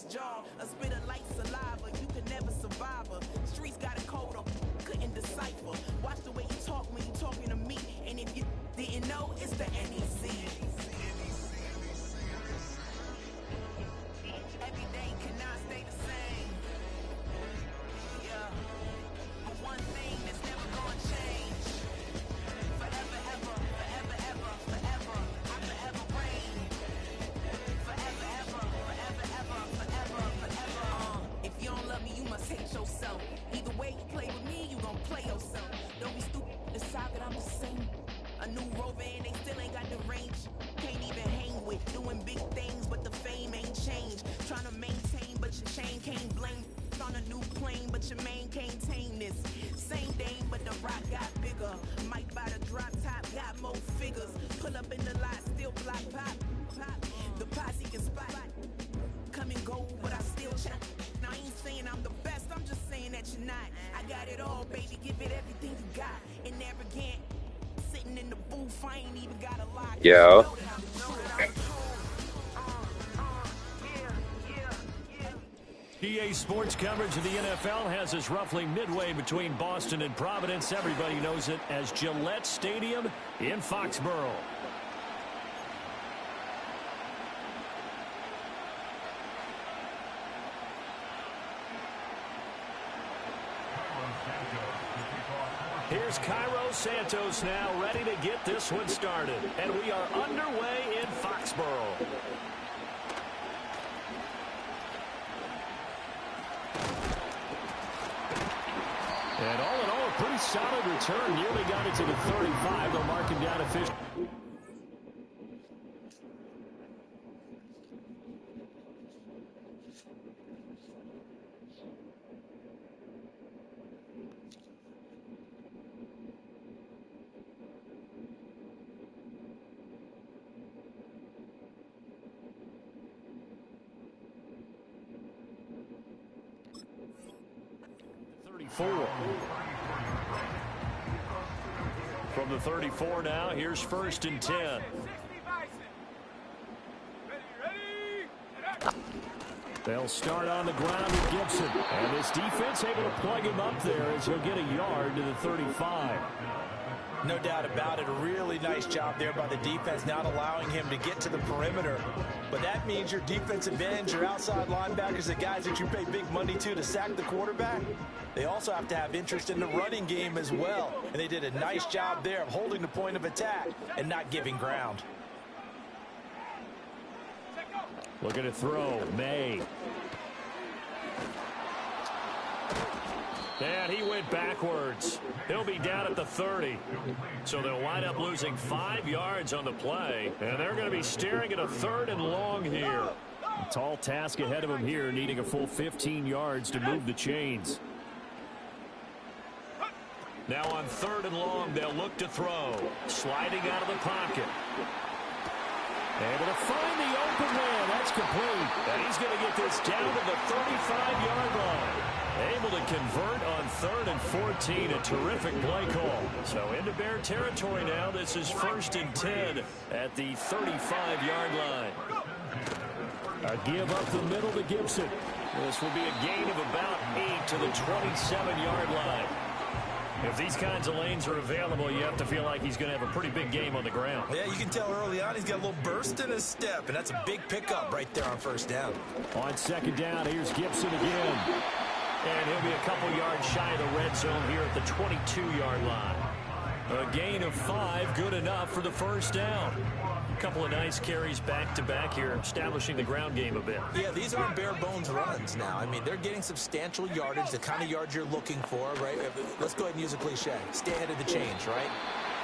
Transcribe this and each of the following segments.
ice jaw, a spit of light saliva. You could never survive her. Streets got a code up, couldn't decipher. Watch the way you talk when you talking to me. And if you didn't know, it's the NEC. Every day cannot stay the same. Yeah. But one thing that's never gonna change. Forever, ever, forever, ever, forever. I forever reign. Forever, ever, forever, ever, forever, forever. If you don't love me, you must hate yourself. Either way you play with me, you gon' play yourself. Don't be stupid, decide that I'm the same. A new rover and they still ain't got the range. Can't even hang with doing big things, but the fame ain't changed. Trying to maintain, but your chain can't blame. On a new plane, but your main can't tame this. Same dame, but the rock got bigger. Might buy the drop top, got more figures. Pull up in the lot, still block pop. The posse can spot. Come and go, but I still check. Now I ain't saying I'm the best, I'm just saying that you're not. I got it all, baby, give it everything you got. And never again, sitting in the booth, I ain't even got a lie. Yo. EA Sports coverage of the NFL has us roughly midway between Boston and Providence. Everybody knows it as Gillette Stadium in Foxborough. Here's Cairo Santos now ready to get this one started. And we are underway in Foxborough. And all in all, a pretty solid return. Nearly got it to the 35. They'll mark him down officially. From the 34 now, here's 1st and 10. They'll start on the ground with Gibson. And this defense able to plug him up there as he'll get a yard to the 35. No doubt about it. A really nice job there by the defense, not allowing him to get to the perimeter. But that means your defensive ends, your outside linebackers, the guys that you pay big money to sack the quarterback, they also have to have interest in the running game as well. And they did a nice job there of holding the point of attack and not giving ground. Looking to throw. May. And he went backwards. He'll be down at the 30. So they'll wind up losing 5 yards on the play. And they're going to be staring at a 3rd and long here. A tall task ahead of him here, needing a full 15 yards to move the chains. Now on 3rd and long, they'll look to throw. Sliding out of the pocket. Able to find the open man. That's complete. And he's going to get this down to the 35-yard line. Able to convert on 3rd and 14. A terrific play call. So into Bear territory now. This is 1st and 10 at the 35-yard line. A give up the middle to Gibson. This will be a gain of about 8 to the 27-yard line. If these kinds of lanes are available, you have to feel like he's going to have a pretty big game on the ground. Yeah, you can tell early on he's got a little burst in his step, and that's a big pickup right there on 1st down. On 2nd down, here's Gibson again. And he'll be a couple yards shy of the red zone here at the 22-yard line. A gain of 5, good enough for the 1st down. A couple of nice carries back-to-back here, establishing the ground game a bit. Yeah, these aren't bare-bones runs now. I mean, they're getting substantial yardage, the kind of yards you're looking for, right? Let's go ahead and use a cliche. Stay ahead of the change, right?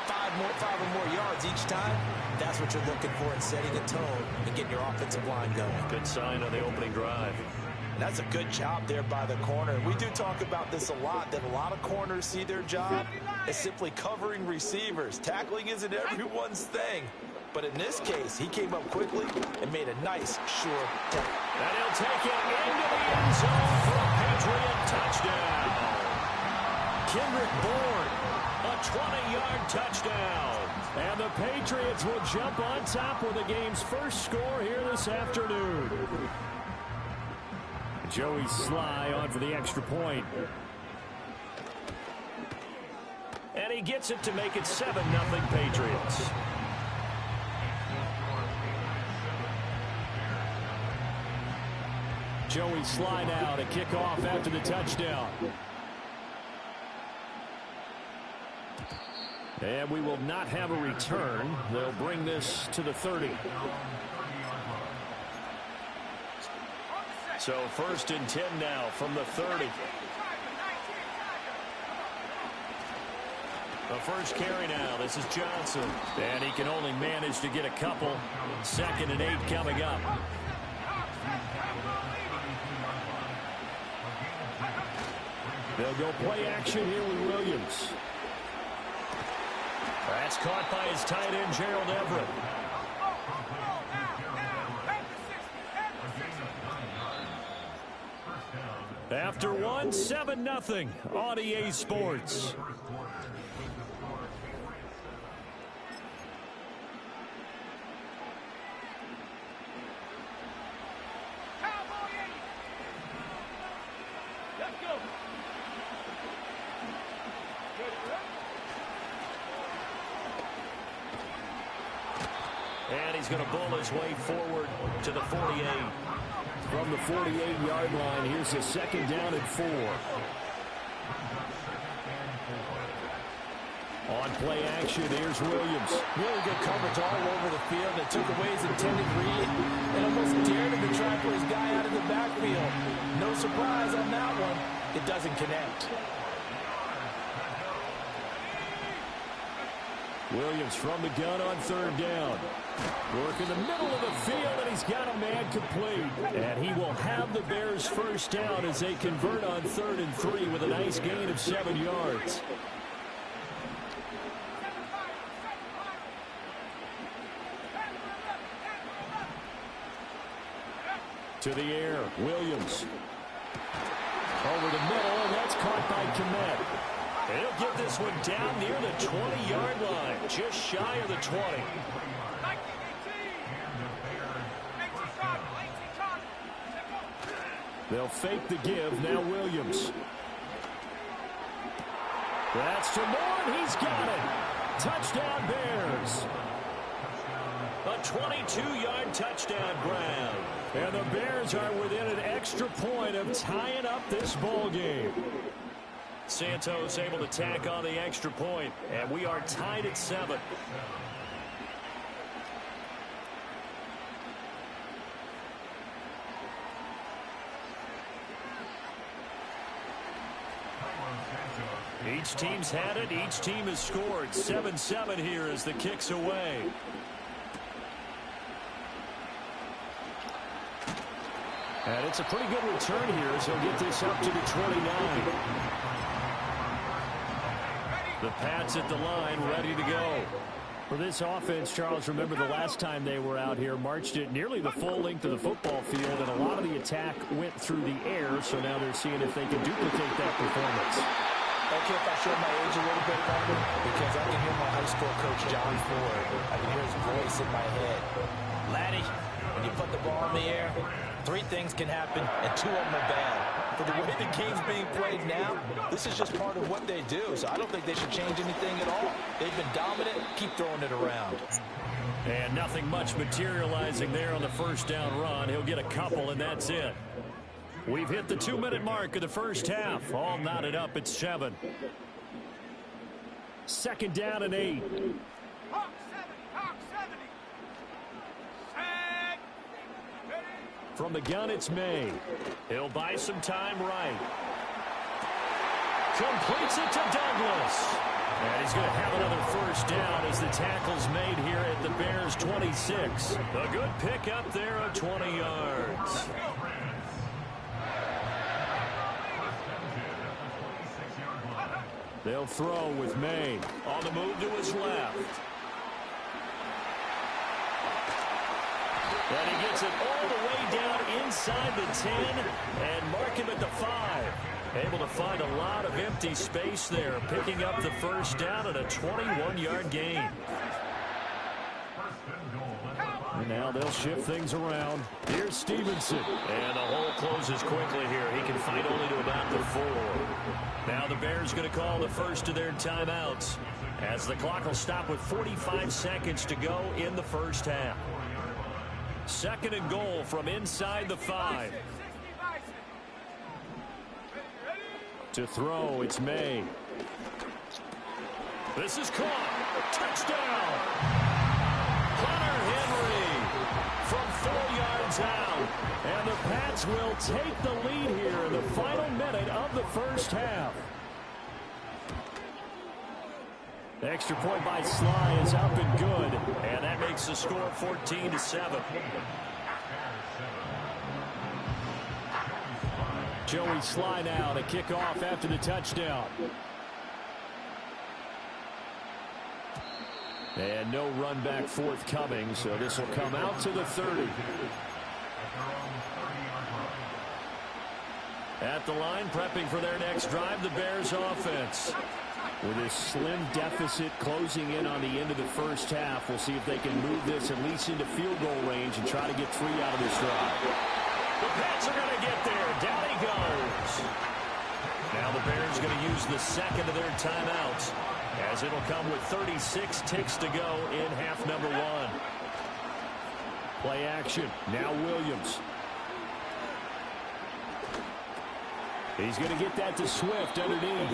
5 or more yards each time. That's what you're looking for in setting a tone and getting your offensive line going. Good sign on the opening drive. That's a good job there by the corner. We do talk about this a lot, that a lot of corners see their job as simply covering receivers. Tackling isn't everyone's thing. But in this case, he came up quickly and made a nice, sure tackle. And he'll take it into the end zone for a Patriot touchdown. Kendrick Bourne, a 20-yard touchdown. And the Patriots will jump on top with the game's first score here this afternoon. Joey Sly on for the extra point. And he gets it to make it 7-0 Patriots. Joey Sly now to kick off after the touchdown. And we will not have a return. They'll bring this to the 30. So 1st and 10 now from the 30. The first carry now. This is Johnson. And he can only manage to get a couple. 2nd and 8 coming up. They'll go play action here with Williams. That's caught by his tight end, Gerald Everett. After one, 7-0 on EA Sports. And he's going to bull his way forward to the 48. From the 48-yard line, here's a 2nd down and 4. On play action, here's Williams. Really good coverage all over the field. That took away his intended read and almost dared him to try and put his guy out of the backfield. No surprise on that one. It doesn't connect. Williams from the gun on 3rd down. Work in the middle of the field, and he's got a man complete. And he will have the Bears' 1st down as they convert on 3rd and 3 with a nice gain of 7 yards. To the air, Williams. Over the middle, and that's caught by Kmet. He'll get this one down near the 20-yard line, just shy of the 20. They'll fake the give, now Williams. That's to Moore, he's got it. Touchdown Bears. A 22-yard touchdown grab. And the Bears are within an extra point of tying up this ball game. Santos able to tack on the extra point, and we are tied at 7. Each team's had it. Each team has scored. 7-7 here as the kick's away. And it's a pretty good return here as he'll get this up to the 29. The Pats at the line, ready to go. For this offense, Charles, remember the last time they were out here, marched it nearly the full length of the football field, and a lot of the attack went through the air, so now they're seeing if they can duplicate that performance. Okay, if I show my age a little bit longer, because I can hear my high school coach, John Ford. I can hear his voice in my head. Laddie, when you put the ball in the air, 3 things can happen, and 2 of them are bad. For the way the game's being played now, this is just part of what they do, so I don't think they should change anything at all. They've been dominant. Keep throwing it around. And nothing much materializing there on the 1st down run. He'll get a couple, and that's it. We've hit the 2-minute mark of the first half. All knotted up at 7. 2nd down and 8. From the gun, it's May. He'll buy some time right. Completes it to Douglas. And he's going to have another 1st down as the tackle's made here at the Bears' 26. A good pickup there of 20 yards. They'll throw with May. On the move to his left. And he gets it all the way down inside the 10 and mark him at the 5. Able to find a lot of empty space there, picking up the 1st down and a 21-yard gain. Now they'll shift things around. Here's Stevenson. And the hole closes quickly here. He can fight only to about the 4. Now the Bears going to call the first of their timeouts, as the clock will stop with 45 seconds to go in the first half. 2nd and goal from inside the 5. To throw, it's May. This is caught. Touchdown! Hunter Henry from 4 yards out. And the Pats will take the lead here in the final minute of the first half. The extra point by Sly is up and good. And that makes the score 14-7. Joey Sly now to kick off after the touchdown. And no run back forthcoming, so this will come out to the 30. At the line, prepping for their next drive, the Bears offense. With a slim deficit closing in on the end of the first half, we'll see if they can move this at least into field goal range and try to get 3 out of this drive. The Pats are going to get there. Down he goes. Now the Bears going to use the 2nd of their timeouts, as it'll come with 36 ticks to go in half number 1. Play action. Now Williams. He's going to get that to Swift underneath.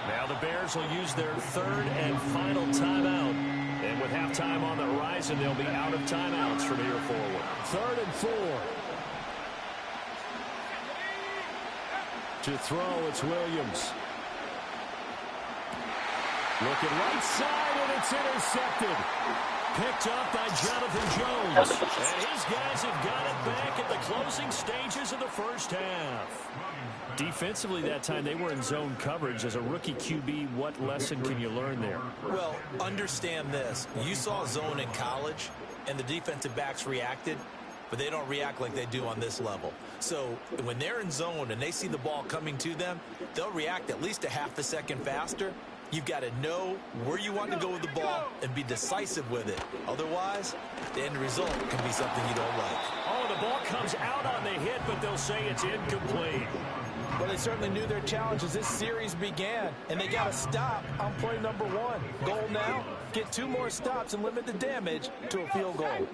Now the Bears will use their 3rd and final timeout. And with halftime on the horizon, they'll be out of timeouts from here forward. 3rd and 4. To throw, it's Williams. Looking right side, and it's intercepted. Picked up by Jonathan Jones. And his guys have got it back at the closing stages of the first half. Defensively that time, they were in zone coverage. As a rookie QB, what lesson can you learn there? Well, understand this. You saw zone in college, and the defensive backs reacted, but they don't react like they do on this level. So when they're in zone and they see the ball coming to them, they'll react at least a half a second faster. You've got to know where you want to go with the ball and be decisive with it. Otherwise, the end result can be something you don't like. Oh, the ball comes out on the hit, but they'll say it's incomplete. Well, they certainly knew their challenge as this series began, and they got to stop on play number 1. Goal now, get 2 more stops and limit the damage to a field goal.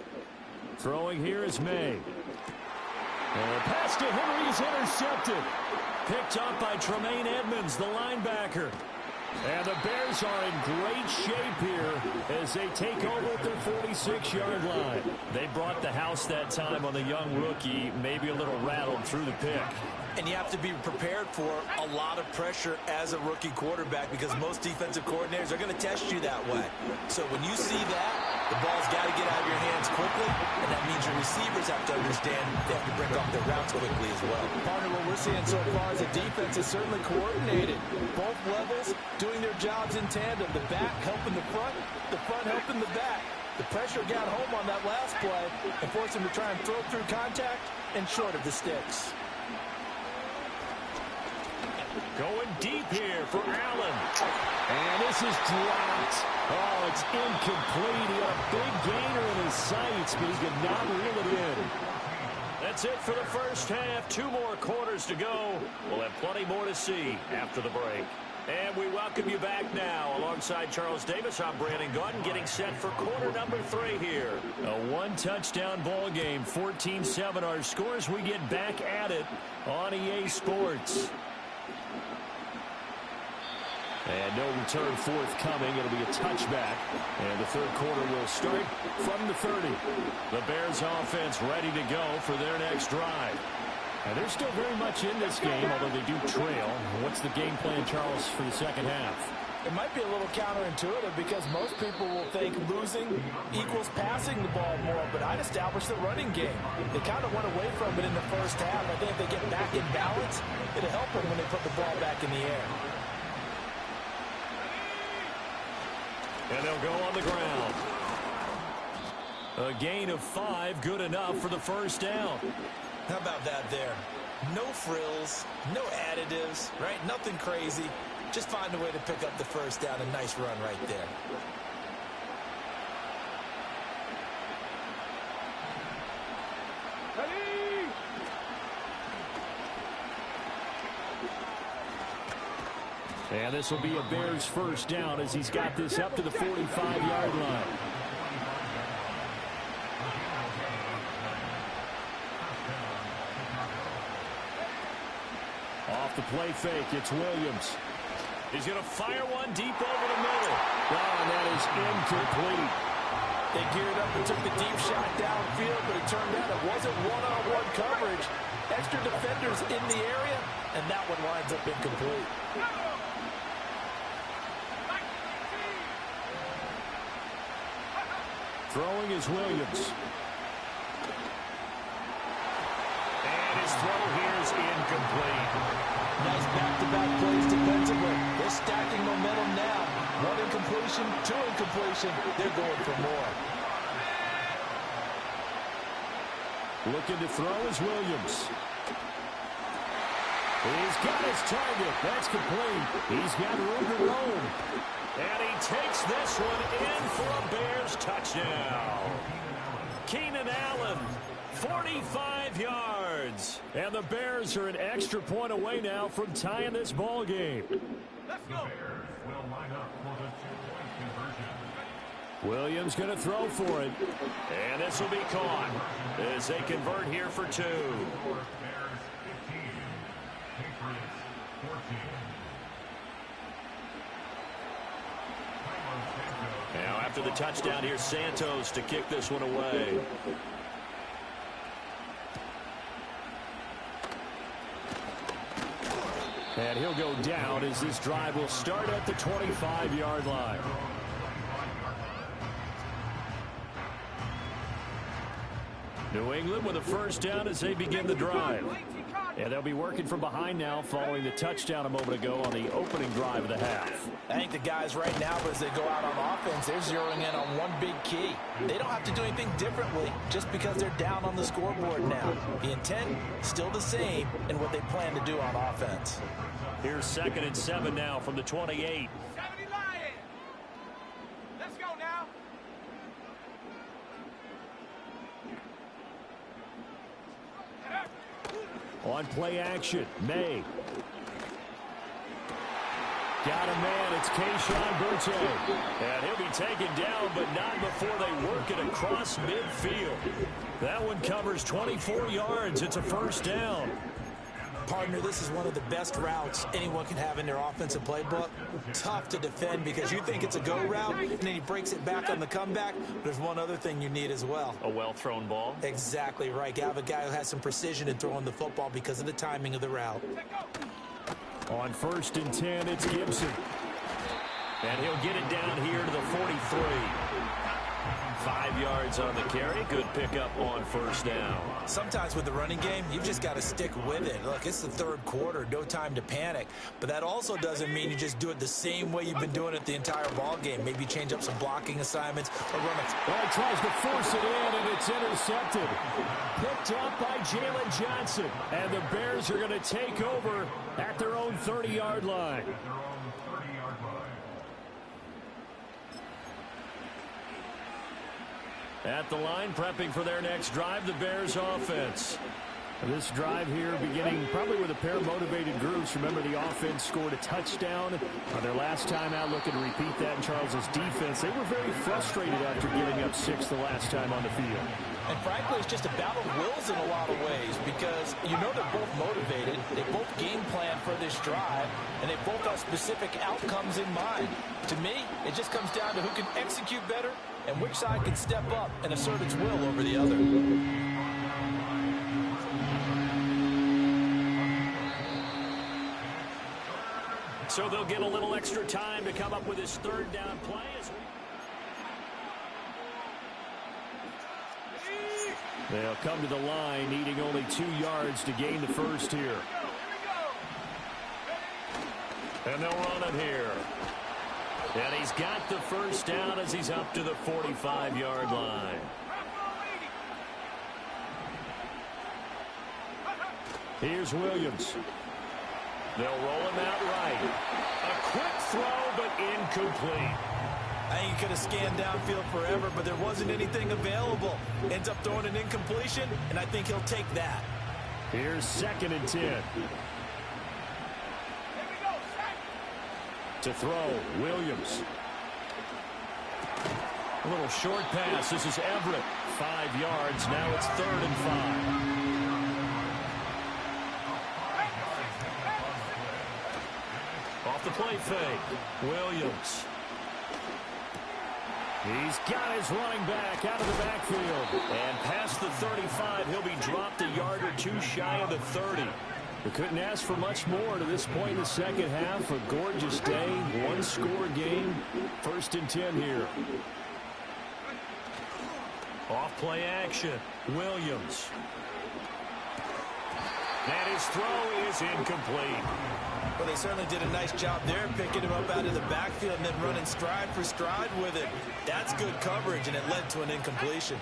Throwing here is May. And pass to Henry is intercepted. Picked up by Tremaine Edmonds, the linebacker. And the Bears are in great shape here as they take over at their 46-yard line. They brought the house that time on the young rookie, maybe a little rattled through the pick. And you have to be prepared for a lot of pressure as a rookie quarterback, because most defensive coordinators are going to test you that way. So when you see that, the ball's got to get out of your hands quickly, and that means your receivers have to understand they have to break off their routes quickly as well. Partner, what we're seeing so far is the defense is certainly coordinated. Both levels doing their jobs in tandem. The back helping the front helping the back. The pressure got home on that last play and forced him to try and throw through contact and short of the sticks. Going deep here for Allen. And this is dropped. Oh, it's incomplete. He had a big gainer in his sights, but he could not reel it in. That's it for the first half. 2 more quarters to go. We'll have plenty more to see after the break. And we welcome you back now. Alongside Charles Davis, I'm Brandon Gordon, getting set for quarter number 3 here. A 1-touchdown ball game, 14-7 our scores. We get back at it on EA Sports. And no return forthcoming. It'll be a touchback. And the 3rd quarter will start from the 30. The Bears offense ready to go for their next drive. And they're still very much in this game, although they do trail. What's the game plan, Charles, for the second half? It might be a little counterintuitive because most people will think losing equals passing the ball more, but I'd establish the running game. They kind of went away from it in the first half. I think if they get back in balance, it'll help them when they put the ball back in the air. And they'll go on the ground. A gain of 5, good enough for the first down. How about that there? No frills, no additives, right? Nothing crazy. Just find a way to pick up the first down. A nice run right there. And this will be a Bears first down as he's got this up to the 45-yard line. Off the play fake, it's Williams. He's going to fire one deep over the middle. Oh, and that is incomplete. They geared up and took the deep shot downfield, but it turned out it wasn't one-on-one coverage. Extra defenders in the area, and that one winds up incomplete. Throwing is Williams. And his throw here is incomplete. Nice back-to-back plays defensively. They're stacking momentum now. One incompletion, two incompletion. They're going for more. Looking to throw is Williams. He's got his target. That's complete. He's got room to roam. And he takes this one in for a Bears touchdown. Keenan Allen, 45 yards. And the Bears are an extra point away now from tying this ball game. Let's go. Williams going to throw for it. And this will be caught as they convert here for two. Now after the touchdown, here's Santos to kick this one away. And he'll go down as this drive will start at the 25-yard line. New England with a first down as they begin the drive. And they'll be working from behind now following the touchdown a moment ago on the opening drive of the half. I think the guys right now, as they go out on offense, they're zeroing in on one big key. They don't have to do anything differently just because they're down on the scoreboard now. The intent still the same in what they plan to do on offense. Here's 2nd and 7 now from the 28. 70 Lions. Let's go now. On play action, May. Got a man, it's Keyshawn Boutte. And he'll be taken down, but not before they work it across midfield. That one covers 24 yards. It's a first down. Partner, this is one of the best routes anyone can have in their offensive playbook. Tough to defend because you think it's a go route, and then he breaks it back on the comeback. There's one other thing you need as well. A well-thrown ball. Exactly right. You have a guy who has some precision in throwing the football because of the timing of the route. On 1st and 10, it's Gibson. And he'll get it down here to the 43. 5 yards on the carry. Good pickup on first down. Sometimes with the running game, you've just got to stick with it. Look, it's the third quarter. No time to panic. But that also doesn't mean you just do it the same way you've been doing it the entire ball game. Maybe change up some blocking assignments or run a... Well, he tries to force it in, and it's intercepted. Picked up by Jalen Johnson. And the Bears are going to take over at their own 30-yard line. At the line, prepping for their next drive, the Bears offense. This drive here beginning probably with a pair of motivated groups. Remember, the offense scored a touchdown on their last time out, looking to repeat that in Charles's defense. They were very frustrated after giving up 6 the last time on the field. And frankly, it's just a battle of wills in a lot of ways because you know they're both motivated. They both game plan for this drive, and they both have specific outcomes in mind. To me, it just comes down to who can execute better and which side can step up and assert its will over the other. So they'll get a little extra time to come up with his third down play. They'll come to the line, needing only 2 yards to gain the first here. And they'll run it here. And he's got the first down as he's up to the 45-yard line. Here's Williams. They'll roll him out right. A quick throw, but incomplete. I think he could have scanned downfield forever, but there wasn't anything available. Ends up throwing an incompletion, and I think he'll take that. Here's 2nd and 10. To throw, Williams. A little short pass. This is Everett. 5 yards. Now it's 3rd and 5. Off the play fake. Williams. He's got his running back out of the backfield. And past the 35, he'll be dropped a yard or two shy of the 30. We couldn't ask for much more to this point in the second half. A gorgeous day, one-score game. 1st and 10 here. Off play action. Williams. And his throw is incomplete. Well, they certainly did a nice job there, picking him up out of the backfield and then running stride for stride with it. That's good coverage, and it led to an incompletion.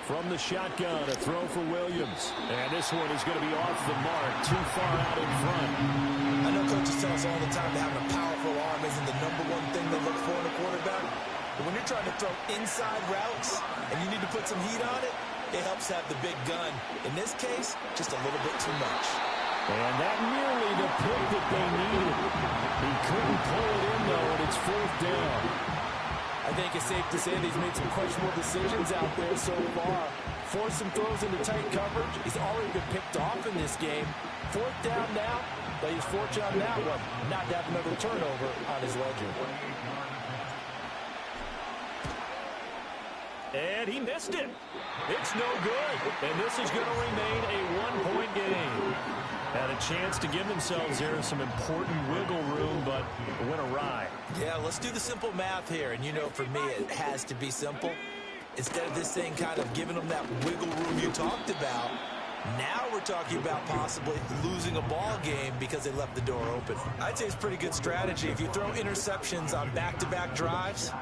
From the shotgun, a throw for Williams. And this one is going to be off the mark, too far out in front. I know coaches tell us all the time that having a powerful arm isn't the #1 thing they look for in a quarterback. But when you're trying to throw inside routes and you need to put some heat on it, it helps have the big gun. In this case, just a little bit too much. And that nearly the pick that they needed. He couldn't pull it in, though, and it's 4th down. I think it's safe to say that he's made some questionable decisions out there so far. Forced some throws into tight coverage. He's already been picked off in this game. 4th down now, but he's fortunate on that one not to have another turnover on his ledger. And he missed it. It's no good. And this is going to remain a 1-point game. Had a chance to give themselves there some important wiggle room, but it went awry. Yeah, let's do the simple math here. And, you know, for me, it has to be simple. Instead of this thing kind of giving them that wiggle room you talked about, now we're talking about possibly losing a ball game because they left the door open. I'd say it's pretty good strategy. If you throw interceptions on back-to-back drives,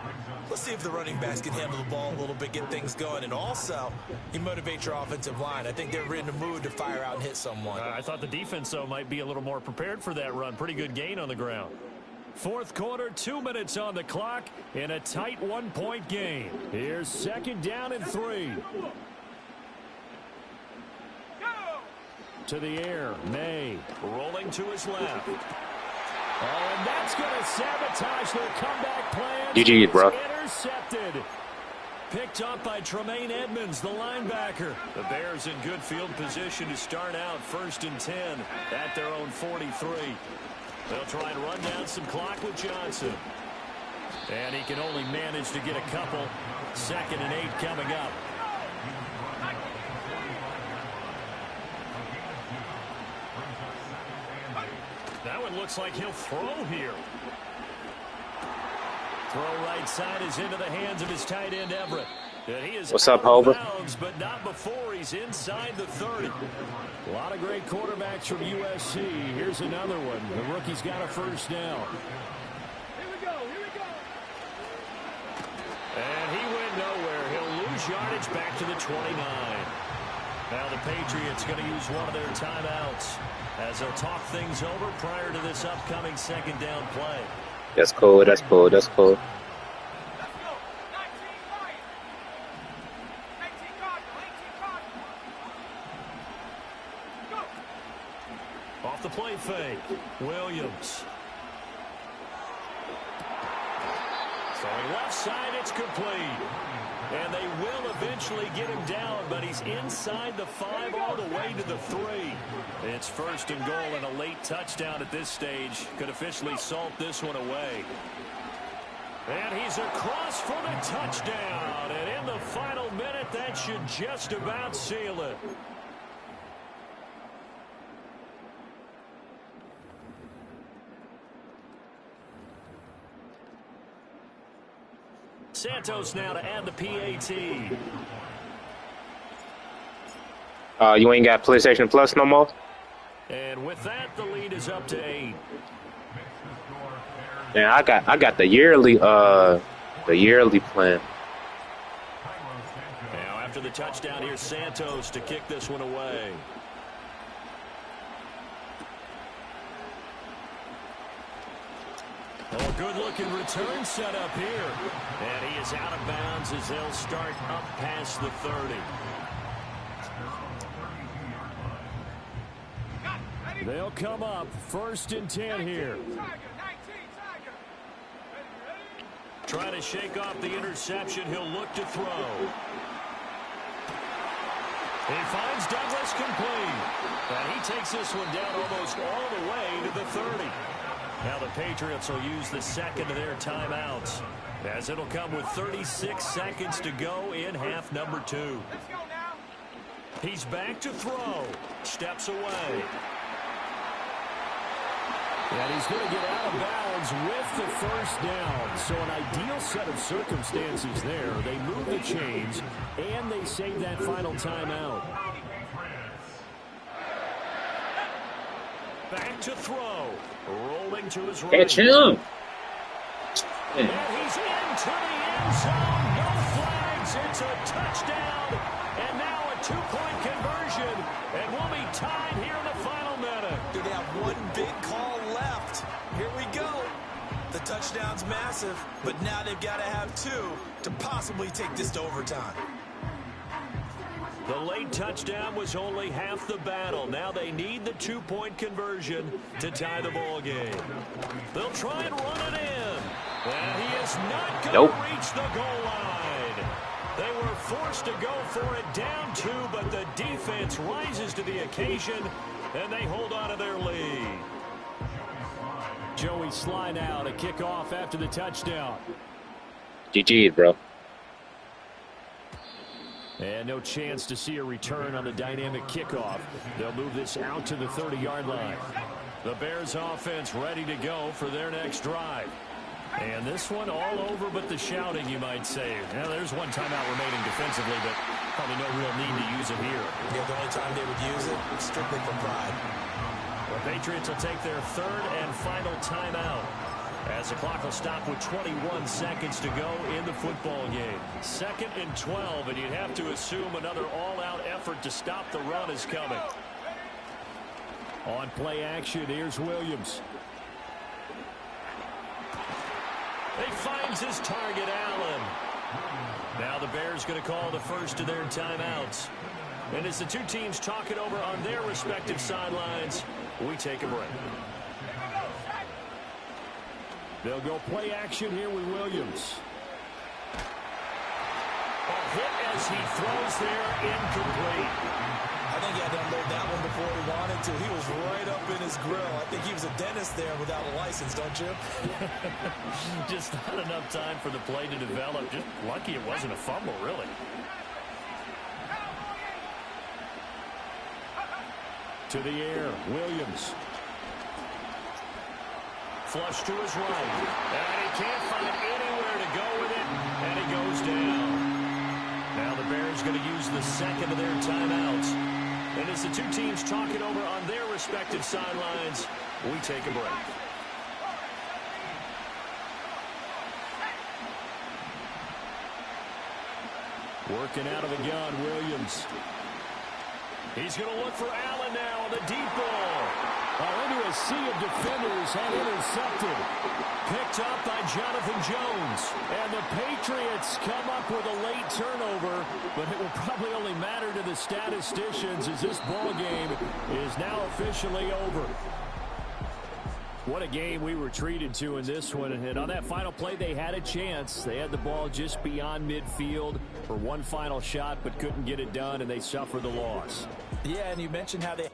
let's see if the running backs can handle the ball a little bit, get things going. And also, you motivate your offensive line. I think they're in the mood to fire out and hit someone. I thought the defense, though, might be a little more prepared for that run. Pretty good gain on the ground. 4th quarter, 2 minutes on the clock in a tight 1-point game. Here's 2nd down and 3. To the air, May rolling to his left. Oh, and that's going to sabotage their comeback plan. GG, bro. Intercepted. Picked up by Tremaine Edmonds, the linebacker. The Bears in good field position to start out 1st and 10 at their own 43. They'll try and run down some clock with Johnson. And he can only manage to get a couple. 2nd and 8 coming up. That one looks like he'll throw here. Throw right side is into the hands of his tight end, Everett. And he is What's up, Hover? Bounds, but not before he's inside the 30. A lot of great quarterbacks from USC. Here's another one. The rookie's got a 1st down. Here we go. And he went nowhere. He'll lose yardage back to the 29. Now the Patriots going to use one of their timeouts as they'll talk things over prior to this upcoming 2nd down play. That's cool. That's cool. That's cool. Off the play fake, Williams. Throwing left side, it's complete. And they will eventually get him down, but he's inside the 5 all the way to the 3. It's 1st and goal, and a late touchdown at this stage could officially salt this one away. And he's across for the touchdown. And in the final minute, that should just about seal it. Santos now to add the PAT. You ain't got PlayStation Plus no more? And with that, the lead is up to 8. Yeah, I got the yearly plan. Now after the touchdown, here's Santos to kick this one away. Oh, good-looking return set up here. And he is out of bounds as they'll start up past the 30. They'll come up 1st and 10 here. Trying to shake off the interception. He'll look to throw. He finds Douglas complete. And he takes this one down almost all the way to the 30. Now the Patriots will use the second of their timeouts, as it'll come with 36 seconds to go in half number 2. He's back to throw. Steps away. And he's going to get out of bounds with the first down. So an ideal set of circumstances there. They move the chains, and they save that final timeout. Back to throw. Rolling to his right. Catch him. And he's into the end zone. No flags. It's a touchdown. And now a two-point conversion. And we'll be tied here in the final minute. Do they have one big call left? Here we go. The touchdown's massive, but now they've got to have 2 to possibly take this to overtime. The late touchdown was only half the battle. Now they need the two-point conversion to tie the ball game. They'll try and run it in. And he is not going to reach the goal line. They were forced to go for it down 2, but the defense rises to the occasion, and they hold on to their lead. Joey Sly now to kick off after the touchdown. GG, bro. And no chance to see a return on the dynamic kickoff. They'll move this out to the 30-yard line. The Bears offense ready to go for their next drive. And this one all over but the shouting, you might say. Now, there's one timeout remaining defensively, but probably no real need to use it here. Yeah, the only time they would use it, strictly for pride. The Patriots will take their third and final timeout, as the clock will stop with 21 seconds to go in the football game. 2nd and 12, and you'd have to assume another all-out effort to stop the run is coming. On play action, here's Williams. He finds his target, Allen. Now the Bears going to call the first of their timeouts. And as the two teams talk it over on their respective sidelines, we take a break. They'll go play action here with Williams. A hit as he throws there, incomplete. I think he had to unload that one before he wanted to. He was right up in his grill. I think he was a dentist there without a license, don't you? Just not enough time for the play to develop. Just lucky it wasn't a fumble, really. To the air, Williams. Flush to his right. And he can't find anywhere to go with it. And it goes down. Now the Bears going to use the second of their timeouts. And as the two teams talk it over on their respective sidelines, we take a break. Working out of the gun, Williams. He's going to look for Allen now on the deep ball. Into a sea of defenders and intercepted. Picked up by Jonathan Jones. And the Patriots come up with a late turnover, but it will probably only matter to the statisticians as this ball game is now officially over. What a game we were treated to in this one. And on that final play, they had a chance. They had the ball just beyond midfield for one final shot, but couldn't get it done, and they suffered the loss. Yeah, and you mentioned how they...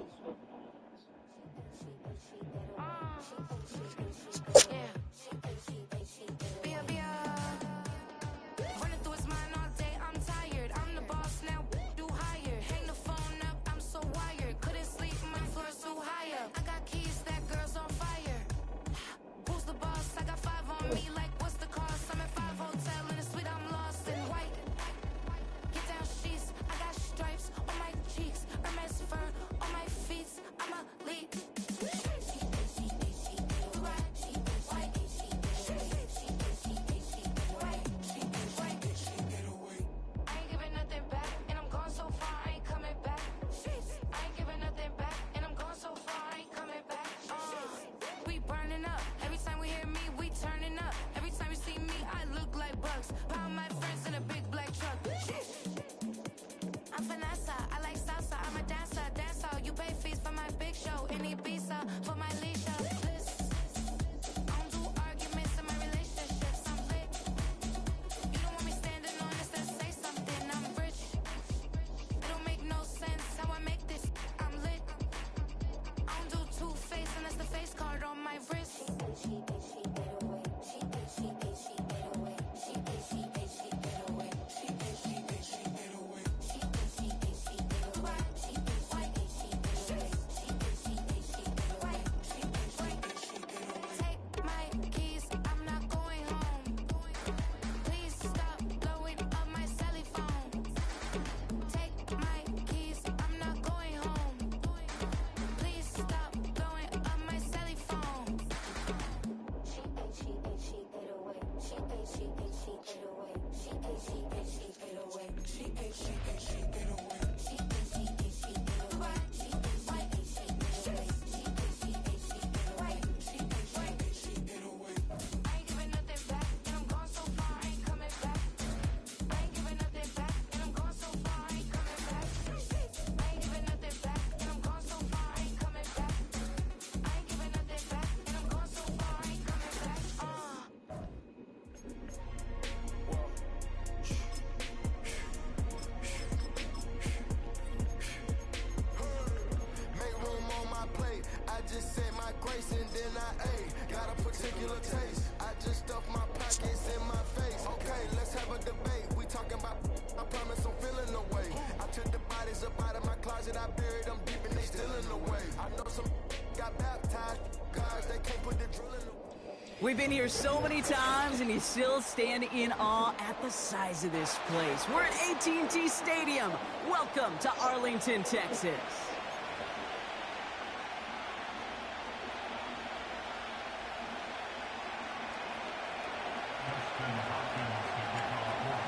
We've been here so many times, and you still stand in awe at the size of this place. We're at AT&T Stadium. Welcome to Arlington, Texas.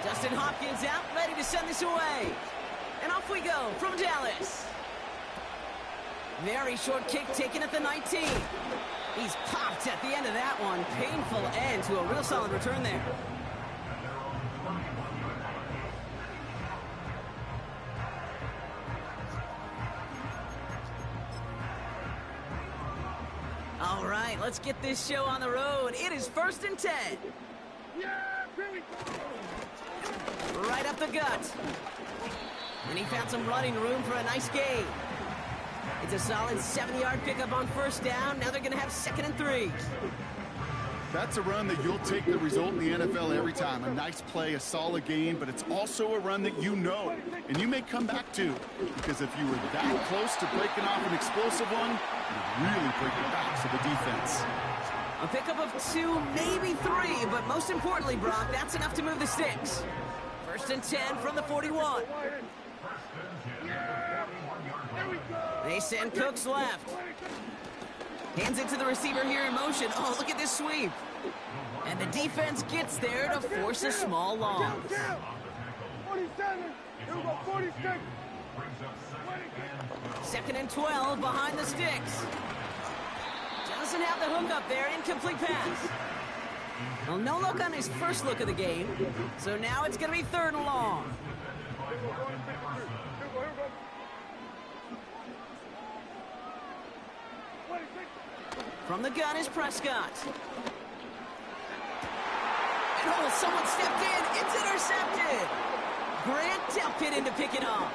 Dustin Hopkins out, ready to send this away. And off we go from Dallas. Very short kick taken at the 19. He's popped at the end of that one. Painful end to a real solid return there. All right, let's get this show on the road. It is 1st and 10. Yeah, here we go. Right up the gut. And he found some running room for a nice gain. It's a solid 70-yard pickup on 1st down. Now they're going to have 2nd and 3. That's a run that you'll take the result in the NFL every time. A nice play, a solid gain, but it's also a run that you know, and you may come back to. Because if you were that close to breaking off an explosive one, you really break the backs of the defense. A pickup of 2, maybe 3, but most importantly, Brock, that's enough to move the sticks. 1st and 10 from the 41. They send Cooks left. Hands it to the receiver here in motion. Oh, look at this sweep. And the defense gets there to force a small loss. 47. Here we go, 46. 2nd and 12 behind the sticks. Doesn't have the hook up there. Incomplete pass. Well, no look on his first look of the game. So now it's going to be 3rd and long. From the gun is Prescott. And oh, someone stepped in. It's intercepted. Grant Delpit in to pick it off.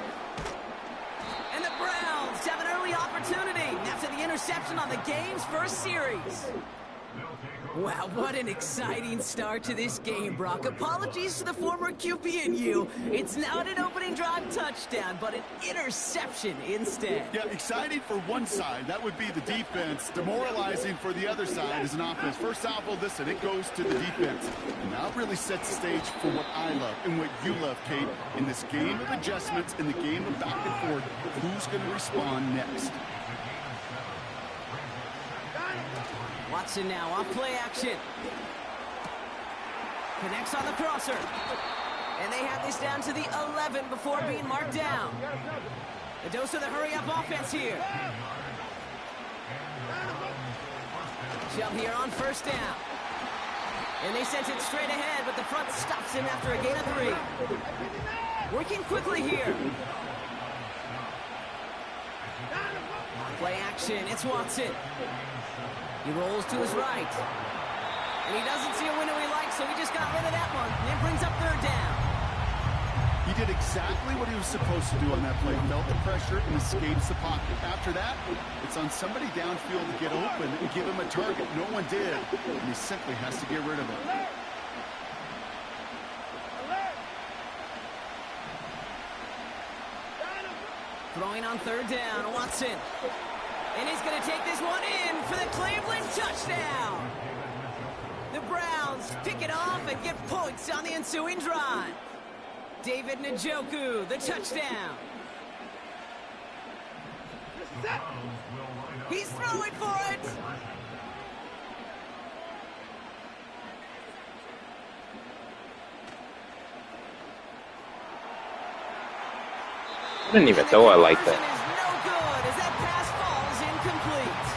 And the Browns have an early opportunity after the interception on the game's first series. Wow, what an exciting start to this game, Brock. Apologies to the former QB and you. It's not an opening drive touchdown, but an interception instead. Yeah, exciting for one side. That would be the defense. Demoralizing for the other side as an offense. First off, well, listen, it goes to the defense. And now it really sets the stage for what I love and what you love, Kate, in this game of adjustments, in the game of back and forth. Who's going to respond next? Watson now off play action. Connects on the crosser. And they have this down to the 11 before being marked down. A dose of the hurry-up offense here. Chubb here on 1st down. And they sent it straight ahead, but the front stops him after a gain of 3. Working quickly here. Play action, it's Watson. He rolls to his right. And he doesn't see a window he likes, so he just got rid of that one. And it brings up 3rd down. He did exactly what he was supposed to do on that play. Felt the pressure and escapes the pocket. After that, it's on somebody downfield to get open and give him a target. No one did, and he simply has to get rid of it. Throwing on 3rd down, Watson. And he's going to take this one in for the Cleveland touchdown. The Browns pick it off and get points on the ensuing drive. David Njoku, the touchdown. He's throwing for it. I didn't even throw it like that. Is no good as that pass falls incomplete.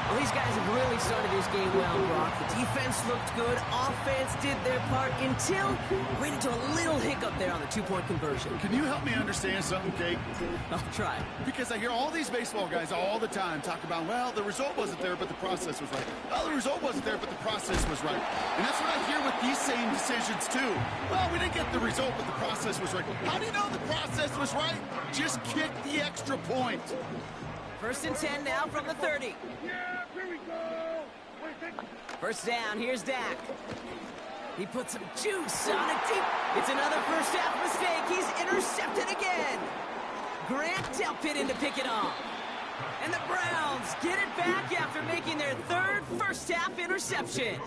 Well, these guys have really started this game well, Brock. The defense looked good. Offense did their part until ran into a little hiccup there on the two-point conversion. Can you help me understand something, Kate? I'll try. Because I hear all these baseball guys all the time talk about, well, the result wasn't there, but the process was right. Well, the result wasn't there, but the process was right. And that's what I hear with these same decisions, too. Well, we didn't get the result, but the process was right. How do you know the process was right? Just kick the extra point. 1st and 10 now from the 30. Yeah, here we go. First down, here's Dak. He put some juice on it deep. It's another first half mistake. He's intercepted again. Grant Delpit in to pick it off. And the Browns get it back after making their third first half interception.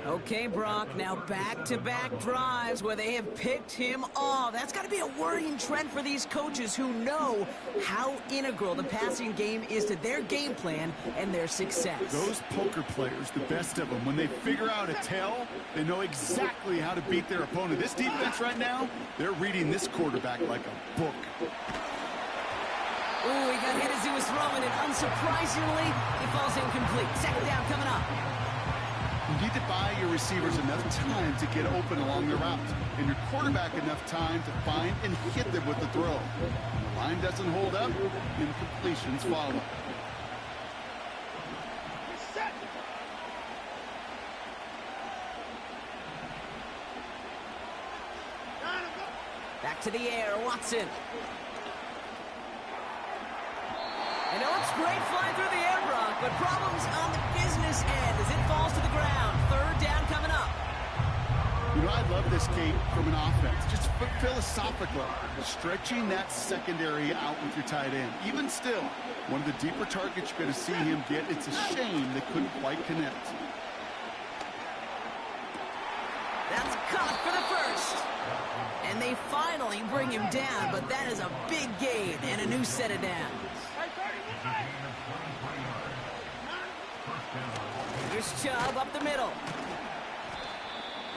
Okay, Brock, now back-to-back drives where they have picked him off. That's got to be a worrying trend for these coaches who know how integral the passing game is to their game plan and their success. Those poker players, the best of them, when they figure out a tell, they know exactly how to beat their opponent. This defense right now, they're reading this quarterback like a book. Ooh, he got hit as he was throwing it. Unsurprisingly, he falls incomplete. Second down coming up. You need to buy your receivers enough time to get open along the route, and your quarterback enough time to find and hit them with the throw. When the line doesn't hold up, incompletions follow. Back to the air, Watson. And it looks great flying through the air, Brock, but problems on the business end as it falls to the ground. Third down coming up. You know, I love this, Kate, from an offense. Just philosophically, stretching that secondary out with your tight end. Even still, one of the deeper targets you're going to see him get. It's a shame they couldn't quite connect. That's caught for the first. And they finally bring him down, but that is a big gain and a new set of downs. Here's Chubb up the middle.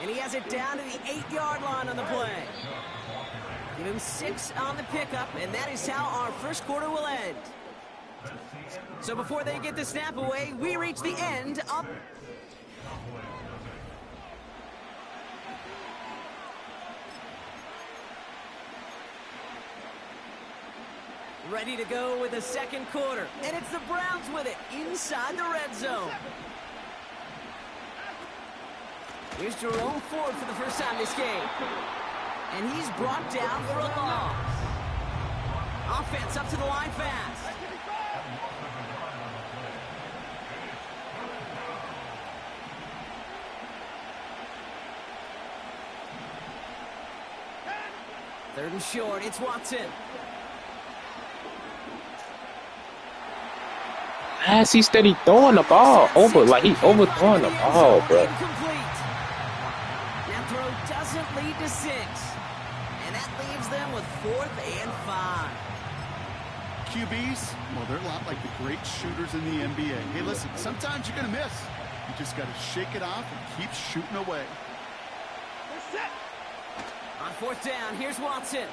And he has it down to the 8-yard line on the play. Give him 6 on the pickup, and that is how our first quarter will end. So before they get the snap away, we reach the end of... Ready to go with the second quarter. And it's the Browns with it inside the red zone. Here's Jerome Ford for the first time this game. And he's brought down for a loss. Offense up to the line fast. Third and short, it's Watson. As he steady throwing the ball over, like he overthrowing the ball, bro. That throw doesn't lead to 6. And that leaves them with 4th and 5. QBs, well, they're a lot like the great shooters in the NBA. Hey, listen, sometimes you're going to miss. You just got to shake it off and keep shooting away. On 4th down, here's Watson.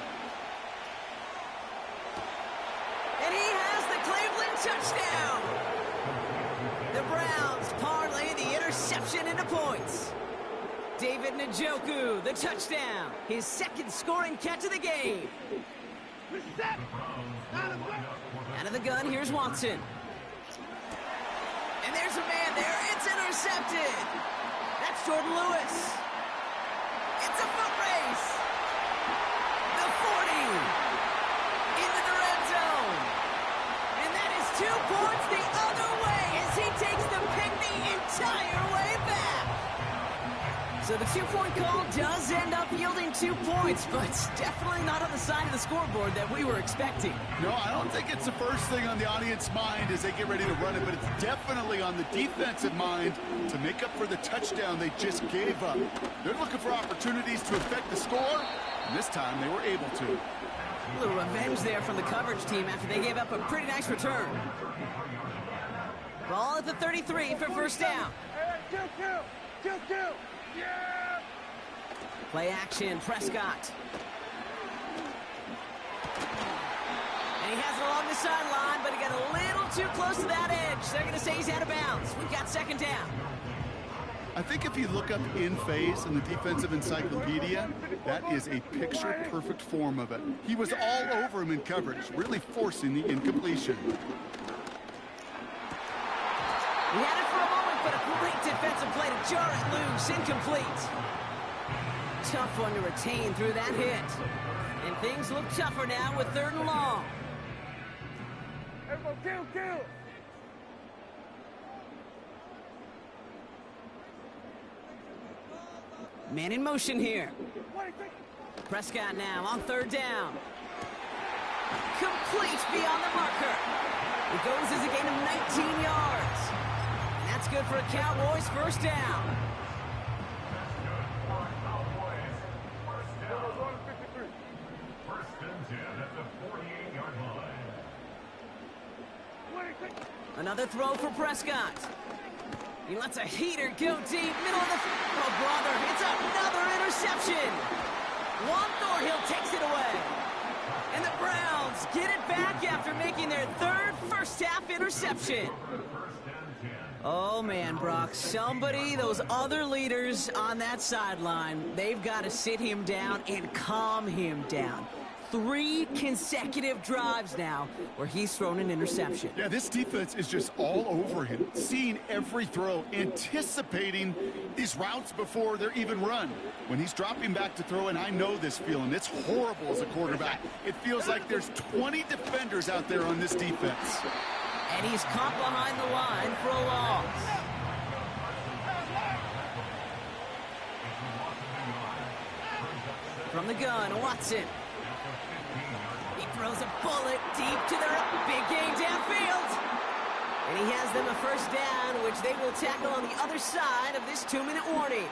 And he has the Cleveland touchdown. The Browns parlay the interception into points. David Njoku, the touchdown. His second scoring catch of the game. Out of the gun, here's Watson. And there's a man there. It's intercepted. That's Jordan Lewis. It's a foot race. The 40. Into the red zone. And that is 2 points the other way as he takes the pick the entire way back. So the 2-point call does end up yielding 2 points, but it's definitely not on the side of the scoreboard that we were expecting. No, I don't think it's the first thing on the audience mind as they get ready to run it, but it's definitely on the defensive mind to make up for the touchdown they just gave up. They're looking for opportunities to affect the score, and this time they were able to. A little revenge there from the coverage team after they gave up a pretty nice return. Ball at the 33 for first down. Kill. Yeah. Play action, Prescott. he has it along the sideline, but he got a little too close to that edge. They're going to say he's out of bounds. We've got second down. I think if you look up in phase in the defensive encyclopedia, that is a picture-perfect form of it. He was all over him in coverage, really forcing the incompletion. He had it for a moment, but a great defensive play to jar it loose. Incomplete. Tough one to retain through that hit. And things look tougher now with 3rd and long. Everybody kill. Man in motion here. Prescott now on 3rd down. Complete beyond the marker. It goes as a gain of 19 yards. And that's good for a Cowboys 1st down. Another throw for Prescott. He lets a heater go deep, middle of the... Oh, brother, it's another interception. Juan Thornhill takes it away. And the Browns get it back after making their 3rd first-half interception. Oh, man, Brock, those other leaders on that sideline, they've got to sit him down and calm him down. 3 consecutive drives now where he's thrown an interception. Yeah, this defense is just all over him, seeing every throw, anticipating these routes before they're even run. When he's dropping back to throw, and I know this feeling, it's horrible as a quarterback. It feels like there's 20 defenders out there on this defense. And he's caught behind the line for a loss. From the gun, Watson. He throws a bullet deep to their big game downfield. And he has them a 1st down, which they will tackle on the other side of this 2-minute warning.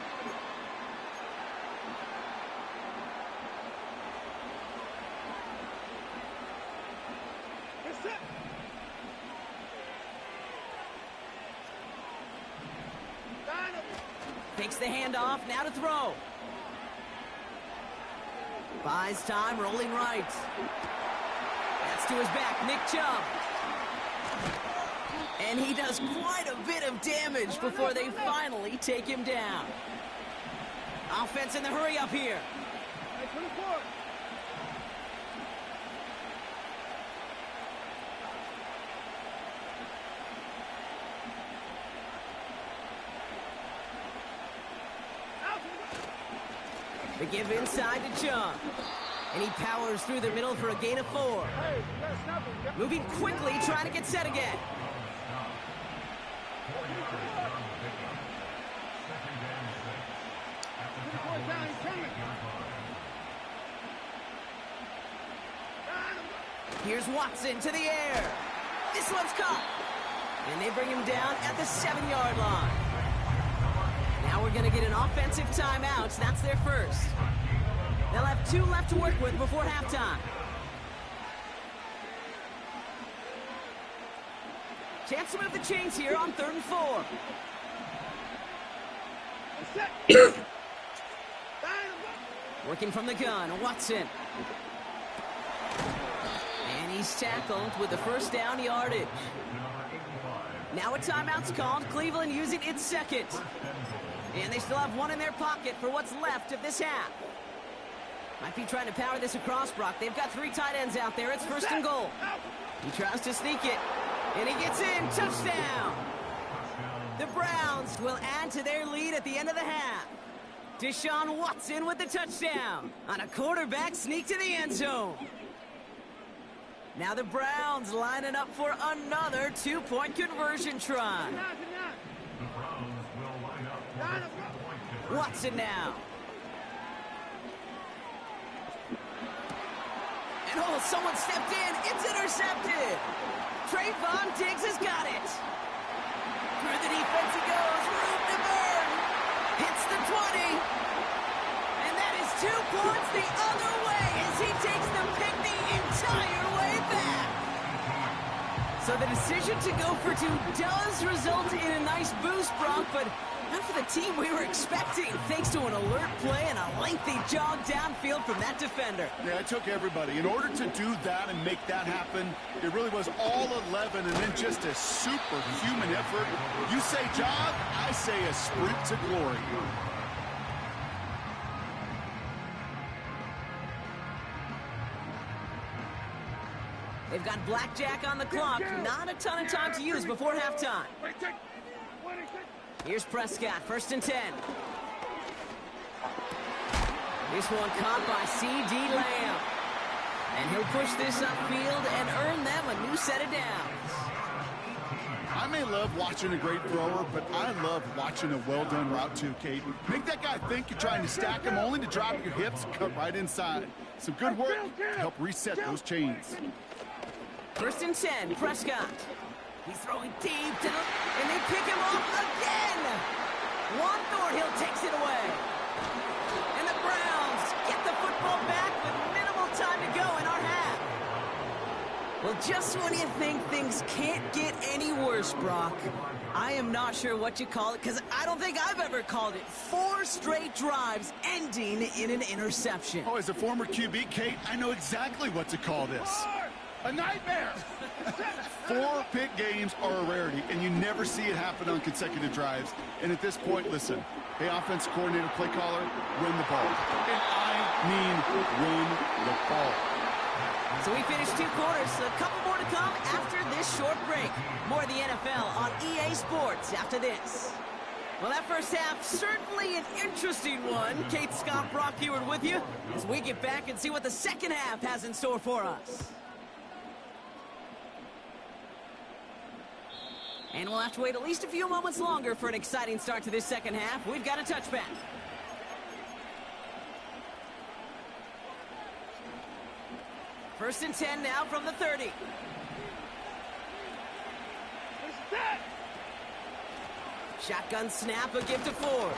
Takes the handoff, now to throw. Buys time, rolling right. That's to his back, Nick Chubb. And he does quite a bit of damage before they finally take him down. Offense in the hurry up here. They give inside to Chubb. And he powers through the middle for a gain of 4. Moving quickly, trying to get set again. Here's Watson to the air. This one's caught. And they bring him down at the 7-yard line. Now we're going to get an offensive timeout. That's their first. They'll have 2 left to work with before halftime. Chance to move the chains here on 3rd and 4. Working from the gun, Watson. And he's tackled with the 1st down yardage. Now a timeout's called. Cleveland using its 2nd. And they still have 1 in their pocket for what's left of this half. Might be trying to power this across, Brock. They've got 3 tight ends out there. It's 1st and goal. He tries to sneak it. And he gets in. Touchdown. The Browns will add to their lead at the end of the half. Deshaun Watson with the touchdown on a quarterback sneak to the end zone. Now the Browns lining up for another 2-point conversion try. Watson now. And oh, someone stepped in. It's intercepted. Trayvon Diggs has got it. Through the defense he goes. Room to burn. Hits the 20. And that is 2 points the other way as he takes the pick the entire way back. So the decision to go for two does result in a nice boost, Brock, but not for the team we were expecting, thanks to an alert play and a lengthy jog downfield from that defender. Yeah, it took everybody. In order to do that and make that happen, it really was all 11 and then just a superhuman effort. You say jog, I say a sprint to glory. They've got blackjack on the clock. Not a ton of time to use before halftime. Here's Prescott, 1st and 10. This one caught by C.D. Lamb. And he'll push this upfield and earn them a new set of downs. I may love watching a great thrower, but I love watching a well-done route too, Kate. Make that guy think you're trying to stack him, only to drop your hips, cut right inside. Some good work to help reset those chains. 1st and 10, Prescott. He's throwing deep to the... and they pick him off again! Juan Thornhill takes it away. And the Browns get the football back with minimal time to go in our half. Well, just when you think things can't get any worse, Brock, I am not sure what you call it, because I don't think I've ever called it 4 straight drives ending in an interception. Oh, as a former QB, Kate, I know exactly what to call this. A nightmare! 4 pick games are a rarity, and you never see it happen on consecutive drives. And at this point, listen, hey, offense coordinator, play caller, run the ball. And I mean run the ball. So we finished 2 quarters, a couple more to come after this short break. More of the NFL on EA Sports after this. Well, that first half, certainly an interesting one. Kate, Scott, Brock Heward with you as we get back and see what the second half has in store for us. And we'll have to wait at least a few moments longer for an exciting start to this second half. We've got a touchback. First and 10 now from the 30. Shotgun snap, a give to Ford.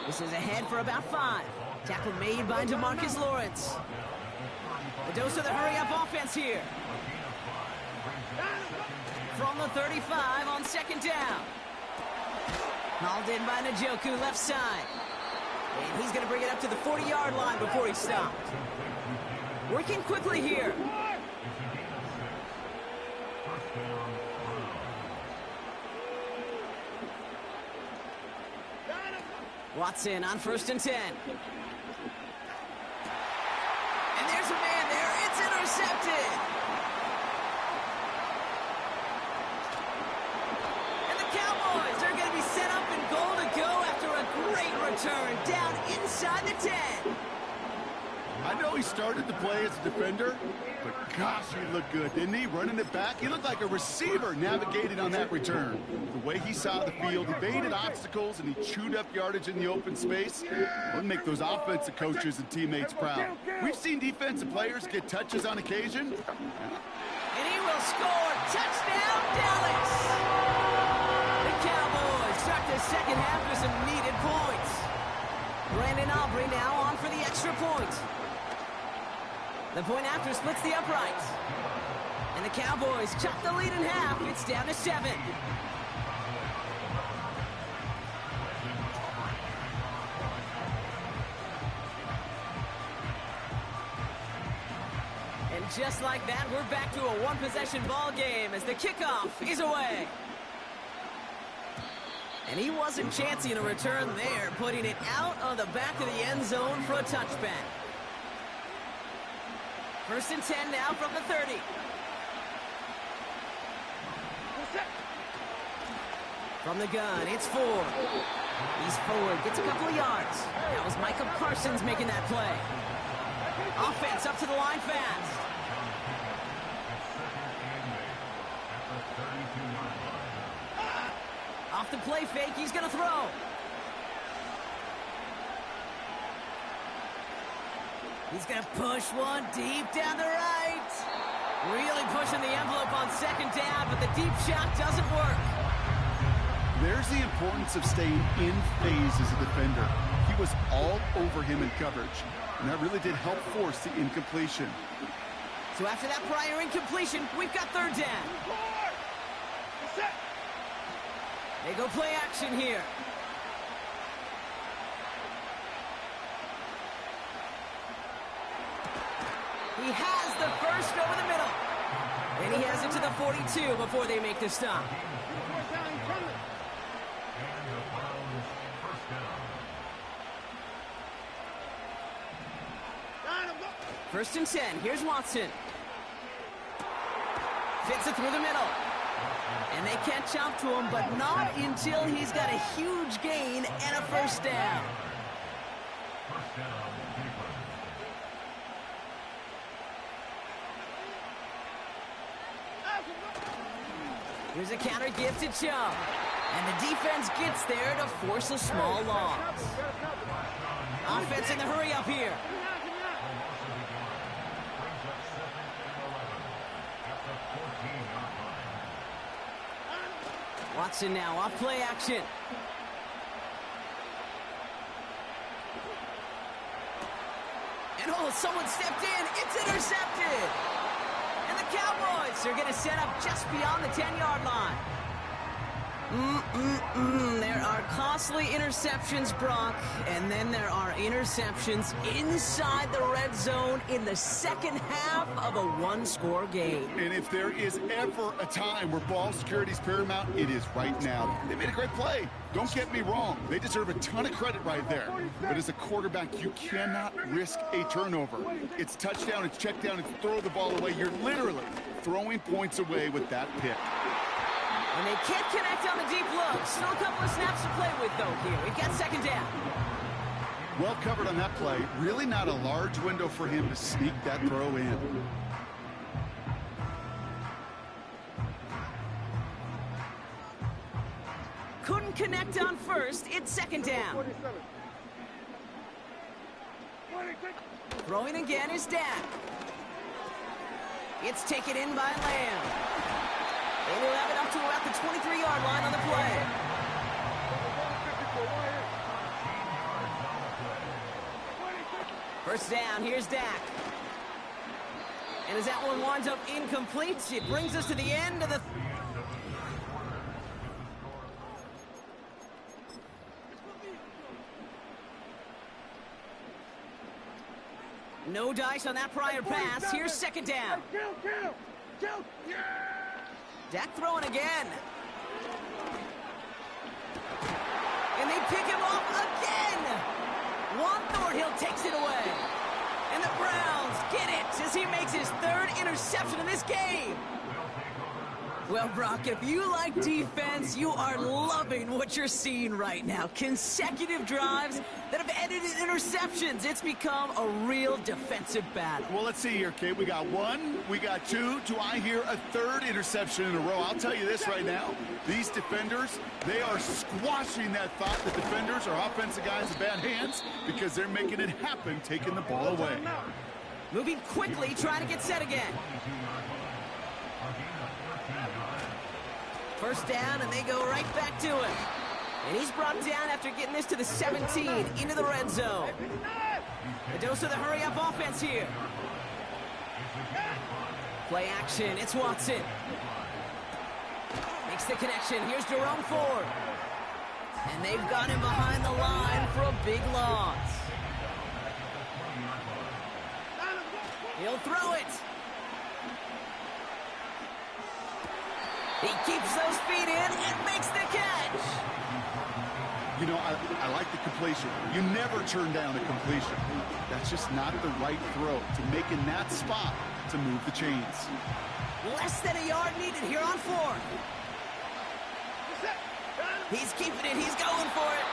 This is ahead for about 5. Tackle made by DeMarcus Lawrence. A dose of the hurry-up offense here. From the 35 on 2nd down. Hauled in by Njoku, left side. And he's going to bring it up to the 40-yard line before he stopped. Working quickly here. Watson on 1st and 10. And there's a man there. It's intercepted. Cowboys are going to be set up in goal to go after a great return down inside the 10. I know he started to play as a defender, but gosh, he looked good, didn't he? Running it back, he looked like a receiver navigating on that return. The way he saw the field, evaded obstacles, and he chewed up yardage in the open space. It'll make those offensive coaches and teammates proud. We've seen defensive players get touches on occasion. And he will score. Touchdown, Dallas! Start the second half with some needed points. Brandon Aubrey now on for the extra point. The point after splits the uprights. And the Cowboys chop the lead in half. It's down to 7. And just like that, we're back to a one-possession ball game as the kickoff is away. And he wasn't chancing a return there, putting it out of the back of the end zone for a touchback. 1st and 10 now from the 30. From the gun, it's Ford. He's forward, gets a couple of yards. That was Micah Parsons making that play. Offense up to the line fast. Off the play fake, he's going to throw. He's going to push one deep down the right. Really pushing the envelope on 2nd down, but the deep shot doesn't work. There's the importance of staying in phase as a defender. He was all over him in coverage, and that really did help force the incompletion. So after that prior incompletion, we've got third down. They go play action here. He has the first over the middle. And he has it to the 42 before they make the stop. First and 10. Here's Watson. Fits it through the middle. And they can't jump to him, but not until he's got a huge gain and a first down. Here's a counter give to Chubb. And the defense gets there to force a small loss. Offense in the hurry up here. Watson now off play action. And oh, someone stepped in. It's intercepted. And the Cowboys are going to set up just beyond the 10-yard line. There are costly interceptions, Brock, and then there are interceptions inside the red zone in the second half of a one-score game. And if there is ever a time where ball security is paramount, it is right now. They made a great play. Don't get me wrong. They deserve a ton of credit right there. But as a quarterback, you cannot risk a turnover. It's touchdown, it's check down, it's throw the ball away. You're literally throwing points away with that pick. And they can't connect on the deep look. Still a couple of snaps to play with, though, here. We've got second down. Well covered on that play. Really not a large window for him to sneak that throw in. Couldn't connect on first. It's second down. Throwing again is Dak. It's taken in by Lamb. They will have it up to about the 23-yard line on the play. First down, here's Dak. And as that one winds up incomplete, it brings us to the end of the... No dice on that prior pass. Here's second down. Dak throwing again. And they pick him off again. Juan Thornhill takes it away. And the Browns get it as he makes his third interception in this game. Well, Brock, if you like defense, you are loving what you're seeing right now. Consecutive drives that have ended in interceptions. It's become a real defensive battle. Well, let's see here, Kate. We got one, we got two. Do I hear a third interception in a row? I'll tell you this right now. These defenders, they are squashing that thought that defenders are offensive guys in bad hands because they're making it happen, taking the ball away. Moving quickly, trying to get set again. First down, and they go right back to him. And he's brought down after getting this to the 17, into the red zone. A dose of the hurry-up offense here. Play action, it's Watson. Makes the connection, here's Jerome Ford. And they've got him behind the line for a big loss. He'll throw it. He keeps those feet in and makes the catch. You know, I like the completion. You never turn down a completion. That's just not the right throw to make in that spot to move the chains. Less than a yard needed here on fourth. He's keeping it. He's going for it.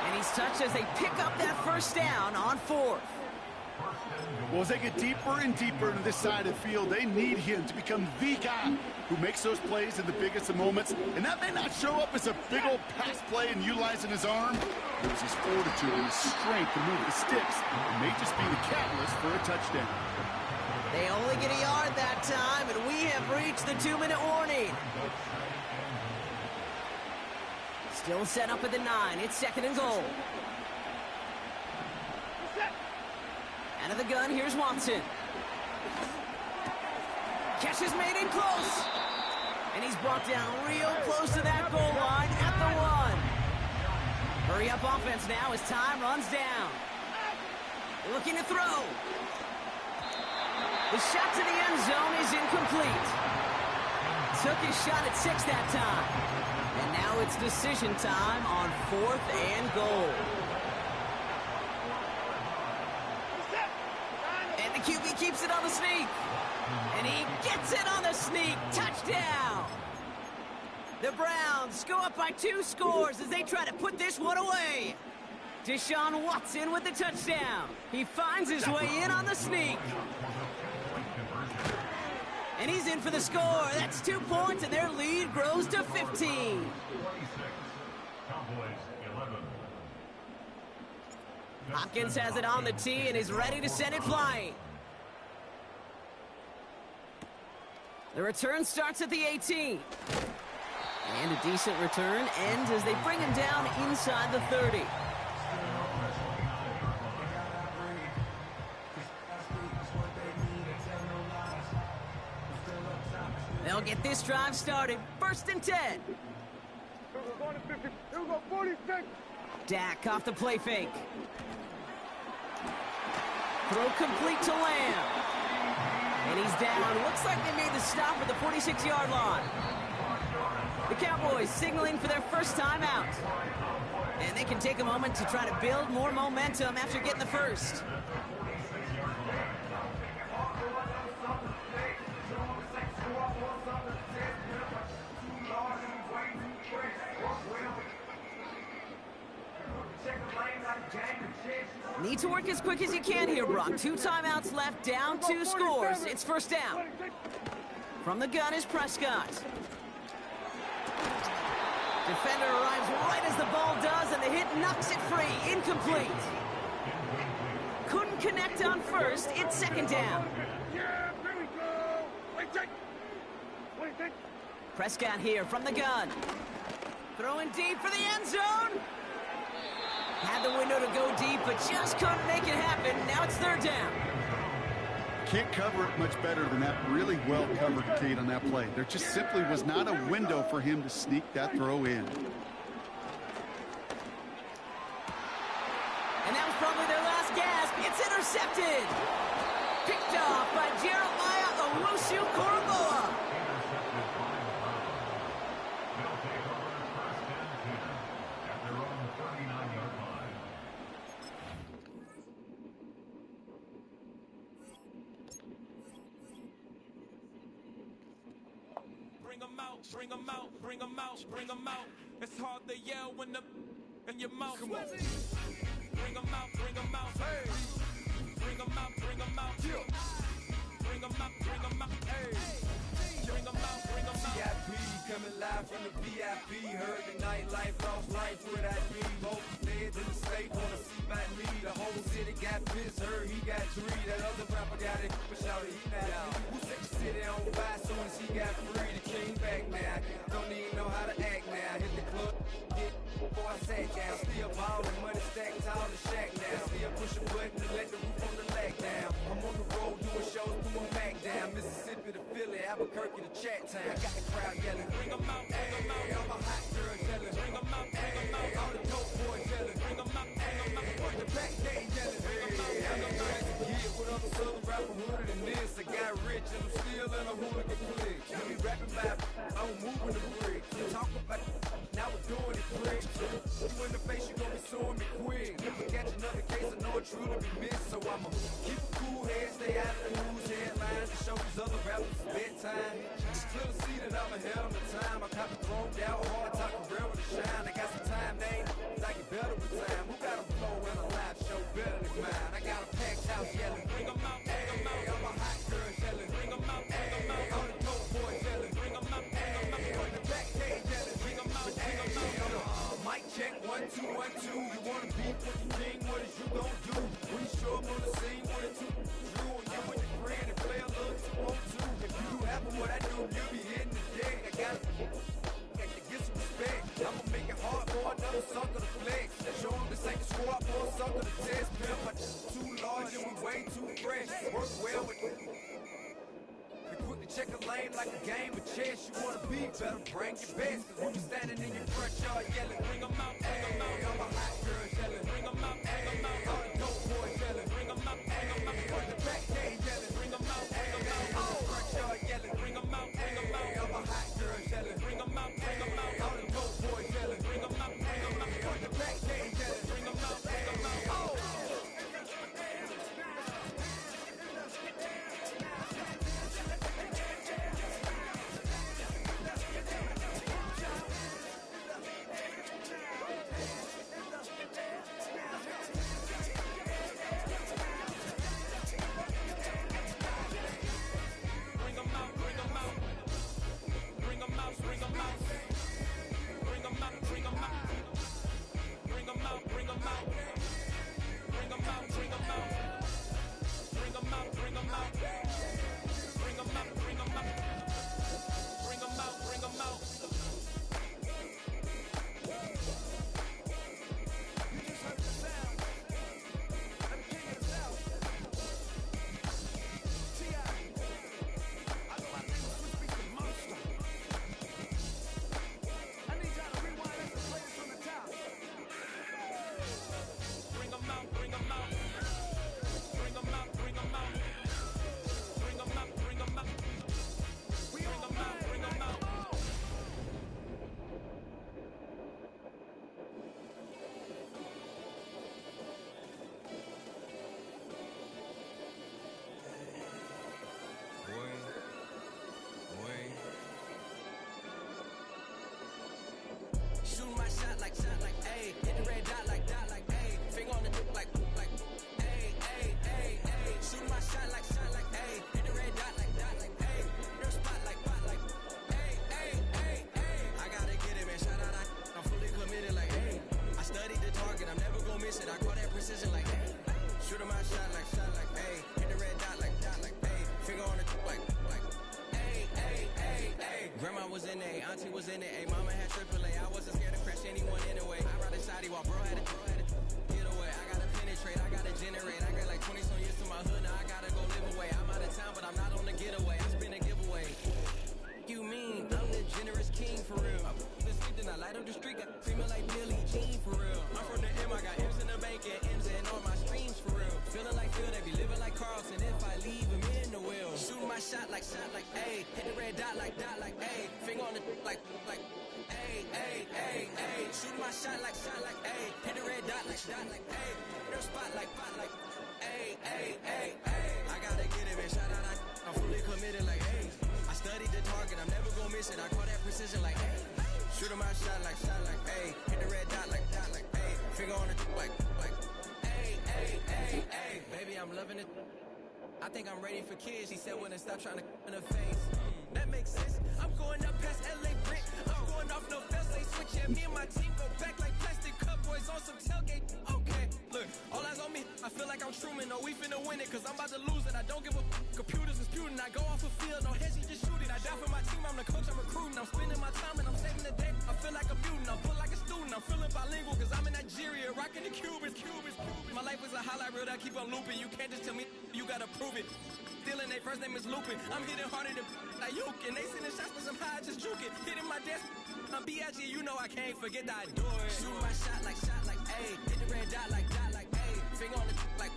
And he's touched as they pick up that first down on fourth. Well, as they get deeper and deeper into this side of the field, they need him to become the guy who makes those plays in the biggest of moments. And that may not show up as a big old pass play and utilizing his arm. It was his fortitude and his strength to move the sticks. It may just be the catalyst for a touchdown. They only get a yard that time, and we have reached the 2-minute warning. Still set up at the 9. It's second and goal. Out of the gun, here's Watson. Catch is made in close. And he's brought down real close to that goal line at the 1. Hurry up offense now as time runs down. Looking to throw. The shot to the end zone is incomplete. Took his shot at 6 that time. And now it's decision time on 4th and goal. And the QB keeps it on the sneak. And he gets it on the sneak. Touchdown! The Browns go up by 2 scores as they try to put this one away. Deshaun Watson with the touchdown. He finds his way in on the sneak. And he's in for the score. That's 2 points, and their lead grows to 15. Hopkins has it on the tee and is ready to send it flying. The return starts at the 18. And a decent return ends as they bring him down inside the 30. They'll get this drive started. 1st and 10. Here we go, 46. Dak off the play fake. Throw complete to Lamb. And he's down. Looks like they made the stop at the 46-yard line. The Cowboys signaling for their first time out. And they can take a moment to try to build more momentum after getting the first. Need to work as quick as you can here, Brock. 2 timeouts left, down 2 scores. It's 1st down. From the gun is Prescott. Defender arrives right as the ball does, and the hit knocks it free. Incomplete. Couldn't connect on first. It's 2nd down. Yeah, here we go. Wait, take. Prescott here from the gun. Throwing deep for the end zone. Had the window to go deep, but just couldn't make it happen. Now it's 3rd down. Can't cover it much better than that. Really well covered, Kate, on that play. There just simply was not a window for him to sneak that throw in. And that was probably their last gasp. It's intercepted. Picked off by Jeremiah Owusu-Koramoah. Bring them out, bring them out, bring them out. It's hard to yell when the in your mouth. Come on. Bring them out, bring them out. Hey. Bring them out, bring them out. Yeah. Bring them out, bring them out. Hey. Bring them out, bring them out. VIP coming live from the VIP. Heard the nightlife, lost life with that beat. Both feds in the state wanna see my me. The whole city got pissed, heard he got 3. That other rapper got it, but shout it, he not out. Who said the city on fire soon as he got free? The king back now, don't even know how to act now. Hit the club, hit before I sat down. Still ballin', money stacked tall the shack now. Still push a button to let the roof on the lag down. I'm on the road doing shows, doing Mac down. Mississippi to Philly, Albuquerque to Chat Town. Got the crowd yelling, bring them out, bring them out. All my hot girls yelling, bring them out, bring them out. All the dope boys yelling, bring them out, bring them out. Put the back day yelling, bring them out, bring them out. Yeah, what other southern rapper hooded than this? I got rich and I'm still in a hooligan clique. You be rapping about, I'm moving the bricks. You talk about, now we're doing it quick. You in the face, you gon' be suing me quick. If I catch another case, I know it truly be missed. So I'ma keep a cool head, stay out of the news headlines, to show these other rappers it's bedtime. It's clear to see that I'm ahead of my time. I caught the thrown down hard, talking real with a shine. I got some time, name, I get better with time. Who got a flow and a live show better than mine? I got a packed house yelling, bring them out, bring them out. All my hot girls yelling, bring them out, bring them out. All the dope boys yelling, bring them out, bring them out. Put the back day yelling, bring them out, bring them out. Mic check, 1, 2, 1, 2. You wanna beef with the king, what is you gon' do? When you show up on the scene, what it took? Drew on you and your friend and play a little 2-on-2. If you do happen what I do, you'll be hitting the deck. I got like a game of chess. You wanna be better, bring your best. Cause when you standing in your front yard yelling, bring them out, bring them out. All the hot girls yelling, bring them out, bring them out. All the dope boys yelling, bring them out, bring them out. Put the back game yelling, bring them out, bring them out. All the front yard yelling, bring them out, bring them out. All the hot girls yelling, bring them out, bring them out. All the dope boys yelling, bring them out, bring them out. Put the back game yelling, bring them out, bring them out. Oh! Shoot my shot like, ayy. Hit the red dot like, ayy. Finger on the dick like, ayy, ayy, ayy, ayy. Shoot my shot like, ayy. Hit the red dot like, ayy. No spot like, ayy, ayy, ayy, ayy. I gotta get it, man. Shout out, I'm fully committed like, ayy. I studied the target, I'm never gonna miss it. I call that precision like, ayy. Shoot my shot like, ayy. Hit the red dot like, ayy. Finger on the dick like, ayy, ayy, ayy, ayy. Grandma was in A, auntie was in A, mama had AAA. I wasn't scared to crash anyone anyway. I ride a side while bro had to get away. I gotta penetrate, I gotta generate. I got like 20 some years to my hood, now I gotta go live away. I'm out of town, but I'm not on the getaway. I spin a giveaway. You mean I'm the generous king for real? I been sleep, then I light up the street, got female like Billie Jean for real. I'm from the M, I got M's in the bank and M's in all my streams for real. Feeling like Phil, they be living like Carlson. If I leave him in the wheel, shoot my shot like, ayy. Hit the red dot like, ayy. Finger on the like, ayy, ayy, ayy, ayy. Shoot my shot like, ayy. Hit the red dot like, ayy. No spot like, ayy, ayy, ayy, ayy. I gotta get it, man. Shout out, I'm fully committed like, ayy. I studied the target, I'm never gonna miss it. I call that precision like, ayy. Shoot my shot like, ayy. Hit the red dot like, ayy. Finger on the like, ayy, ayy, ayy, ayy. Baby, I'm loving it. I think I'm ready for kids. She said when I stop trying to in her face. That makes sense. I'm going up past LA Brick. I'm going off no fence. They switch. Yeah, me and my team go back like plastic cup boys on some tailgate. Okay, look, all eyes on me. I feel like I'm Truman. No, we finna win it, cause I'm about to lose it. I don't give a computers disputing. I go off a field, no heads, just shoot it. I die for my team. I'm the coach, I'm recruiting. I'm spending my time and I'm saving the day. I feel like a mutant. I'm full like a student. I'm feeling bilingual, cause I'm in Nigeria, rocking the Cubans. My life is a highlight reel that I keep on looping. You can't just tell me you gotta prove it. Stealing, their first name is Lupin. I'm hitting harder than Ayuk, and they sending shots for some high, just juke it. Hitting my desk, I'm B.I.G., you know I can't forget that I do it. Shoot my shot like, ayy. Hit the red dot like, ayy. Finger on the like,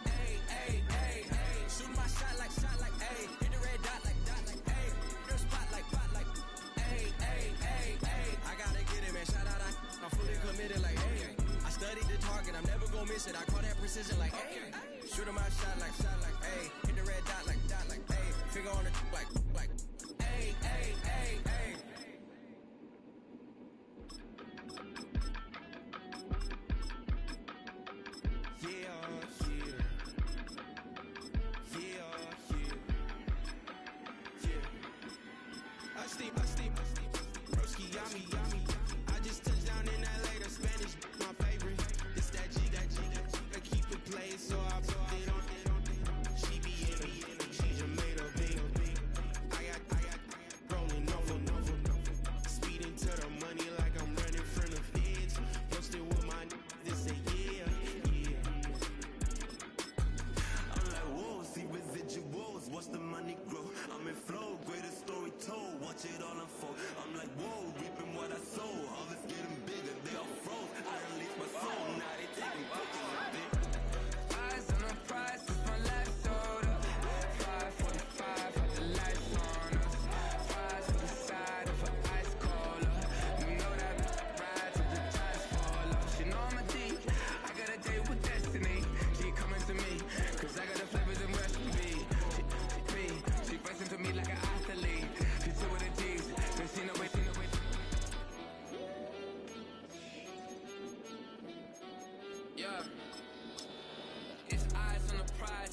ayy, ayy, ayy, ayy. Shoot my shot like, ayy. Hit the red dot like, ayy. No spot like, ayy, ayy, ayy, ayy. I gotta get it, man. Shout out, I'm fully committed like, ayy. I studied the target, I'm never gonna miss it. I call that precision like, ayy. Shoot my shot like, ayy. Hit the red dot like, ayy. Finger on the like, ayy, ayy, ayy, ayy. I steam, broski, yummy. I just touched down in LA, the Spanish, my favorite. It's that G, I keep it playing, so I put it on. She be in me, she just made a big. I got rolling over.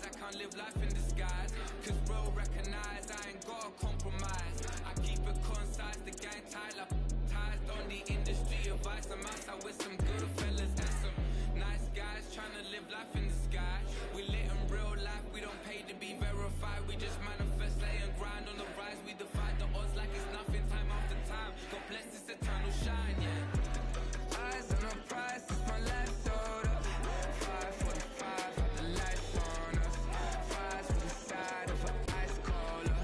I can't live life in disguise. Cause real recognize I ain't gotta compromise. I keep it concise, the gang tight like ties. Don't need industry advice. I'm outside with some good fellas and some nice guys trying to live life in the sky. We lit in real life, we don't pay to be verified. We just manifest, lay and grind on the rise. We defy the odds like it's nothing, time after time. God bless this eternal shine, yeah. Eyes on the prize, it's my life sold up. 5:45, the lights on us. Fries with the side of an ice cola.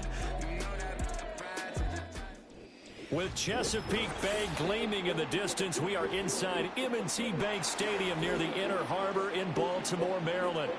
You know that ride to the top. With Chesapeake Bay gleaming in the distance, we are inside M&T Bank Stadium near the Inner Harbor in Baltimore, Maryland.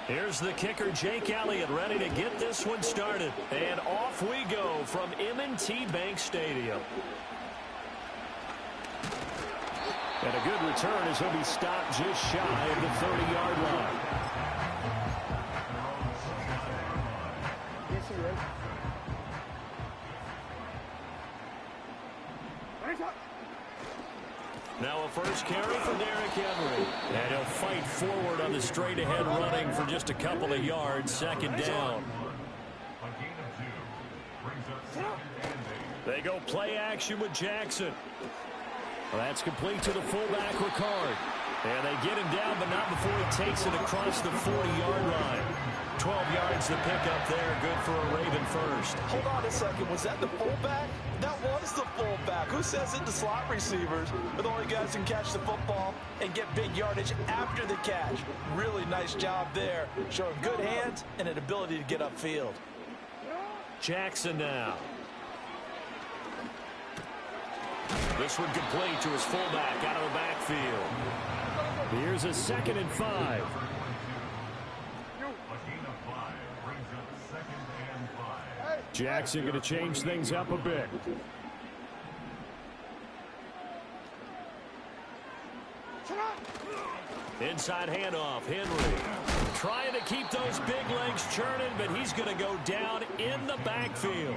Here's the kicker, Jake Elliott, ready to get this one started. And off we go from M&T Bank Stadium. And a good return as he'll be stopped just shy of the 30-yard line. Now a first carry for Derrick Henry. And he'll fight forward on the straight-ahead running for just a couple of yards. Second down. They go play action with Jackson. Well, that's complete to the fullback, Ricard. And they get him down, but not before he takes it across the 40-yard line. 12 yards to pick up there. Good for a Raven first. Hold on a second. Was that the fullback? That was the fullback. Who says it? The slot receivers are the only guys who can catch the football and get big yardage after the catch. Really nice job there, showing good hands and an ability to get upfield. Jackson now. This one complete to his fullback out of the backfield. Here's a 2nd and 5. Jackson going to change things up a bit. Inside handoff, Henry. Trying to keep those big legs churning, but he's going to go down in the backfield.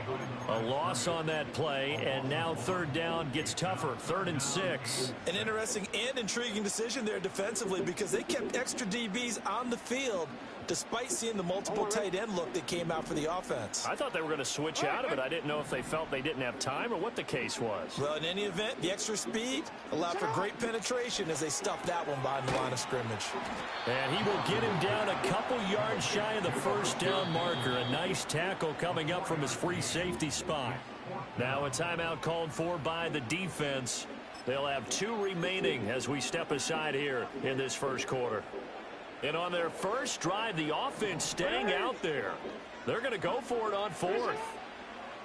A loss on that play, and now third down gets tougher. 3rd and 6. An interesting and intriguing decision there defensively because they kept extra DBs on the field despite seeing the multiple tight end look that came out for the offense. I thought they were going to switch out of it. I didn't know if they felt they didn't have time or what the case was. Well, in any event, the extra speed allowed for great penetration as they stuffed that one behind the line of scrimmage. And he will get him down a couple yards shy of the first down marker. A nice tackle coming up from his free safety spot. Now a timeout called for by the defense. They'll have 2 remaining as we step aside here in this first quarter. And on their first drive, the offense staying out there. They're going to go for it on 4th.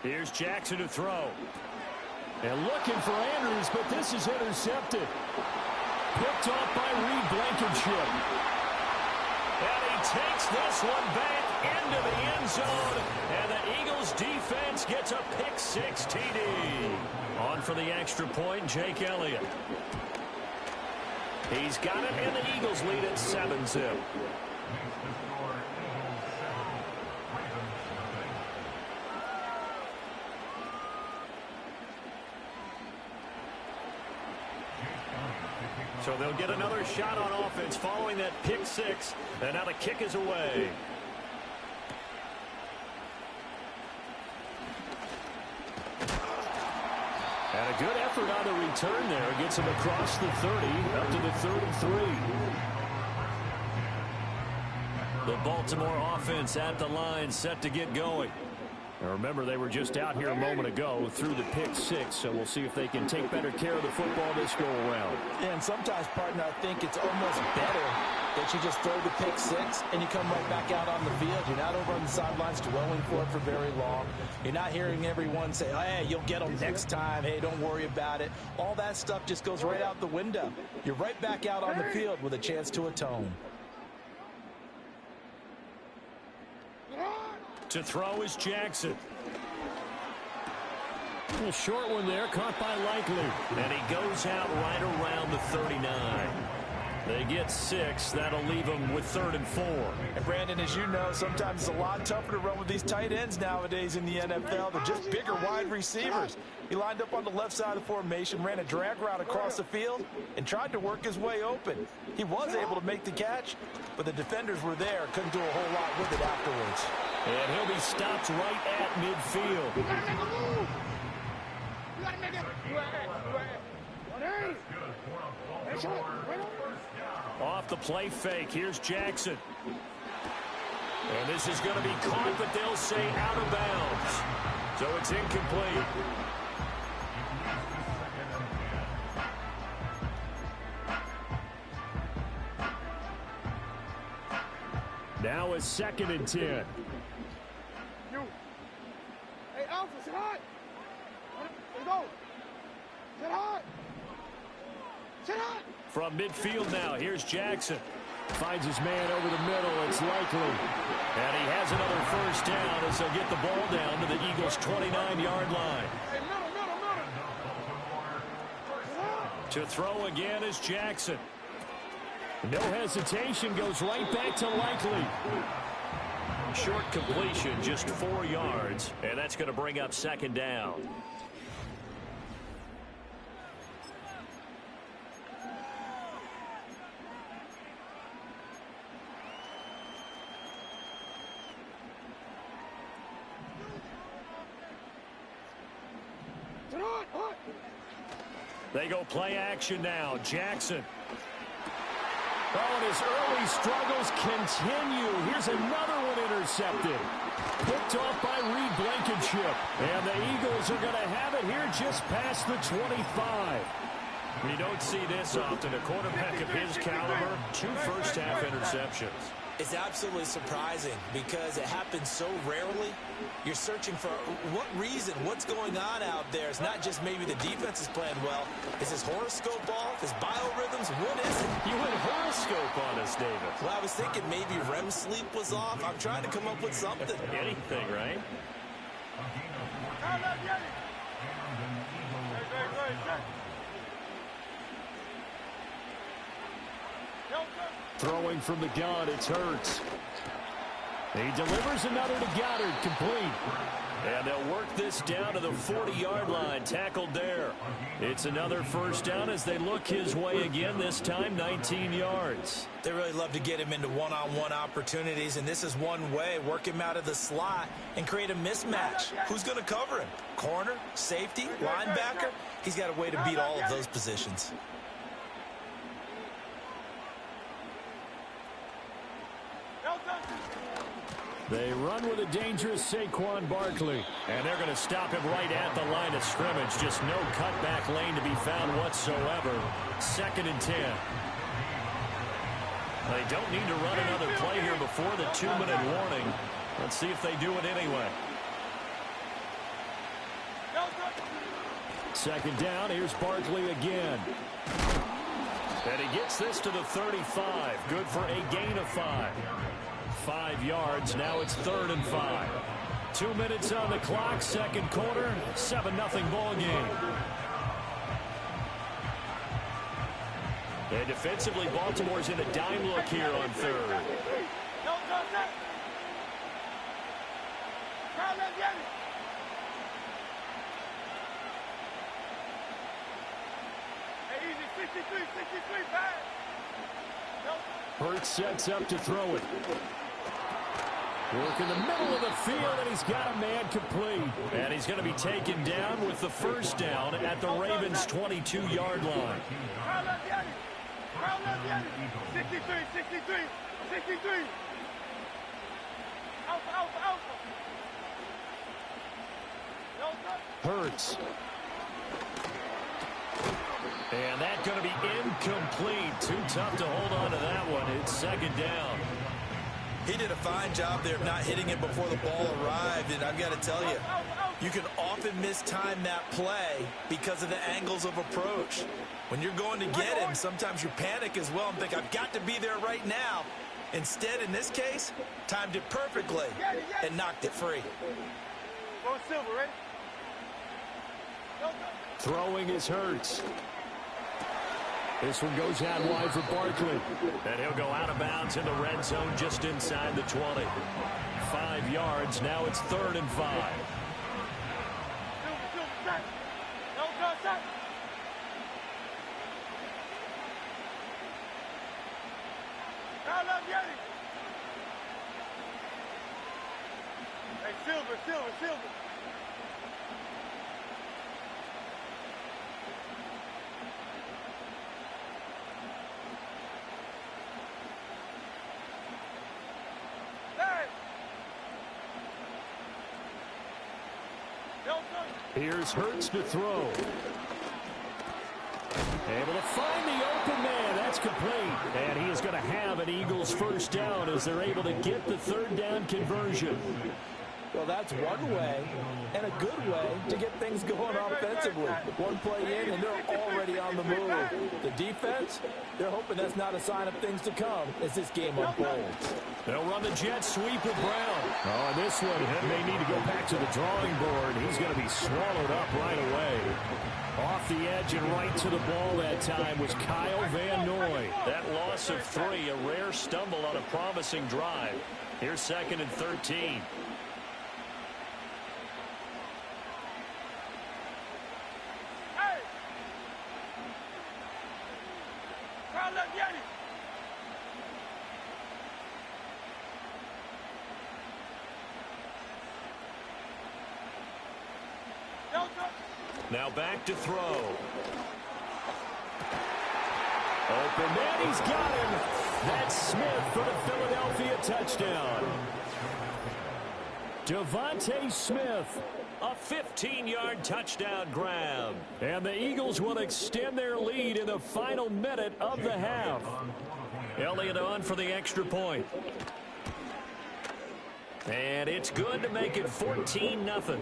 Here's Jackson to throw. And looking for Andrews, but this is intercepted. Picked off by Reed Blankenship. And he takes this one back into the end zone. And the Eagles defense gets a pick-6 TD. On for the extra point, Jake Elliott. He's got it, and the Eagles lead at 7-0. So they'll get another shot on offense following that pick-6, and now the kick is away. And a good effort on the return there. Gets him across the 30, up to the 33. The Baltimore offense at the line, set to get going. Now remember, they were just out here a moment ago through the pick-6, so we'll see if they can take better care of the football this go-around. And sometimes, partner, I think it's almost better that you just throw the pick-6 and you come right back out on the field. You're not over on the sidelines dwelling for it for very long. You're not hearing everyone say, hey, you'll get them next time. Hey, don't worry about it. All that stuff just goes right out the window. You're right back out on the field with a chance to atone. To throw is Jackson. A short one there, caught by Likely. And he goes out right around the 39. They get 6. That'll leave them with 3rd and 4. And Brandon, as you know, sometimes it's a lot tougher to run with these tight ends nowadays in the NFL. They're just bigger wide receivers. He lined up on the left side of the formation, ran a drag route across the field, and tried to work his way open. He was able to make the catch, but the defenders were there, couldn't do a whole lot with it afterwards. And he'll be stopped right at midfield. You gotta make a move. You gotta make it. Off the play fake, here's Jackson. And this is going to be caught, but they'll say out of bounds. So it's incomplete. Now it's 2nd and 10. You. Hey, Alpha, sit high. Let's go. Sit high. Sit high. From midfield now, here's Jackson. Finds his man over the middle. It's likely. And he has another first down as they'll get the ball down to the Eagles' 29-yard line. Hey, middle. To throw again is Jackson. No hesitation, goes right back to Likely. Short completion, just 4 yards, and that's going to bring up 2nd down. They go play action now. Jackson. Oh, and his early struggles continue. Here's another one intercepted. Picked off by Reed Blankenship. And the Eagles are going to have it here just past the 25. We don't see this often. A quarterback of his caliber, 2 first-half interceptions. It's absolutely surprising because it happens so rarely. You're searching for what reason, what's going on out there. It's not just maybe the defense is playing well. Is his horoscope off? His biorhythms? What is it? You went horoscope on us, David. Well, I was thinking maybe REM sleep was off. I'm trying to come up with something. Anything, right? Throwing from the gun, it's Hurts. He delivers another to Goddard, complete. And they'll work this down to the 40-yard line, tackled there. It's another first down as they look his way again, this time 19 yards. They really love to get him into one-on-one opportunities, and this is one way, work him out of the slot and create a mismatch. Who's going to cover him? Corner, safety, linebacker? He's got a way to beat all of those positions. They run with a dangerous Saquon Barkley. And they're going to stop him right at the line of scrimmage. Just no cutback lane to be found whatsoever. 2nd and 10. They don't need to run another play here before the 2-minute warning. Let's see if they do it anyway. 2nd down, here's Barkley again. And he gets this to the 35. Good for a gain of 5. 5 yards, now it's 3rd and 5. 2 minutes on the clock, 2nd quarter, 7-0 ball game. And defensively, Baltimore's in a dime look here on 3rd. Hurts sets up to throw it. Work in the middle of the field, and he's got a man complete. And he's going to be taken down with the first down at the Ravens' 22-yard line. 63. Hurts. And that's going to be incomplete. Too tough to hold on to that one. It's 2nd down. He did a fine job there of not hitting it before the ball arrived, and I've got to tell you, you can often mistime that play because of the angles of approach. When you're going to get him, sometimes you panic as well and think, I've got to be there right now. Instead, in this case, timed it perfectly and knocked it free. Throwing is Hurts. This one goes out wide for Barkley. And he'll go out of bounds in the red zone just inside the 20. 5 yards. Now it's 3rd and 5. Hey, Silver. Here's Hurts to throw. Able to find the open man. That's complete. And he is going to have an Eagles first down as they're able to get the 3rd down conversion. Well, that's one way and a good way to get things going offensively. One play in, and they're already on the move. The defense, they're hoping that's not a sign of things to come as this game unfolds. They'll run the jet sweep with Brown. Oh, and this one, he may need to go back to the drawing board. He's going to be swallowed up right away. Off the edge and right to the ball that time was Kyle Van Noy. That loss of 3, a rare stumble on a promising drive. Here's 2nd and 13. Now back to throw. Open man, he's got him. That's Smith for the Philadelphia touchdown. Devontae Smith. A 15-yard touchdown grab. And the Eagles will extend their lead in the final minute of the half. Elliott on for the extra point. And it's good to make it 14-0.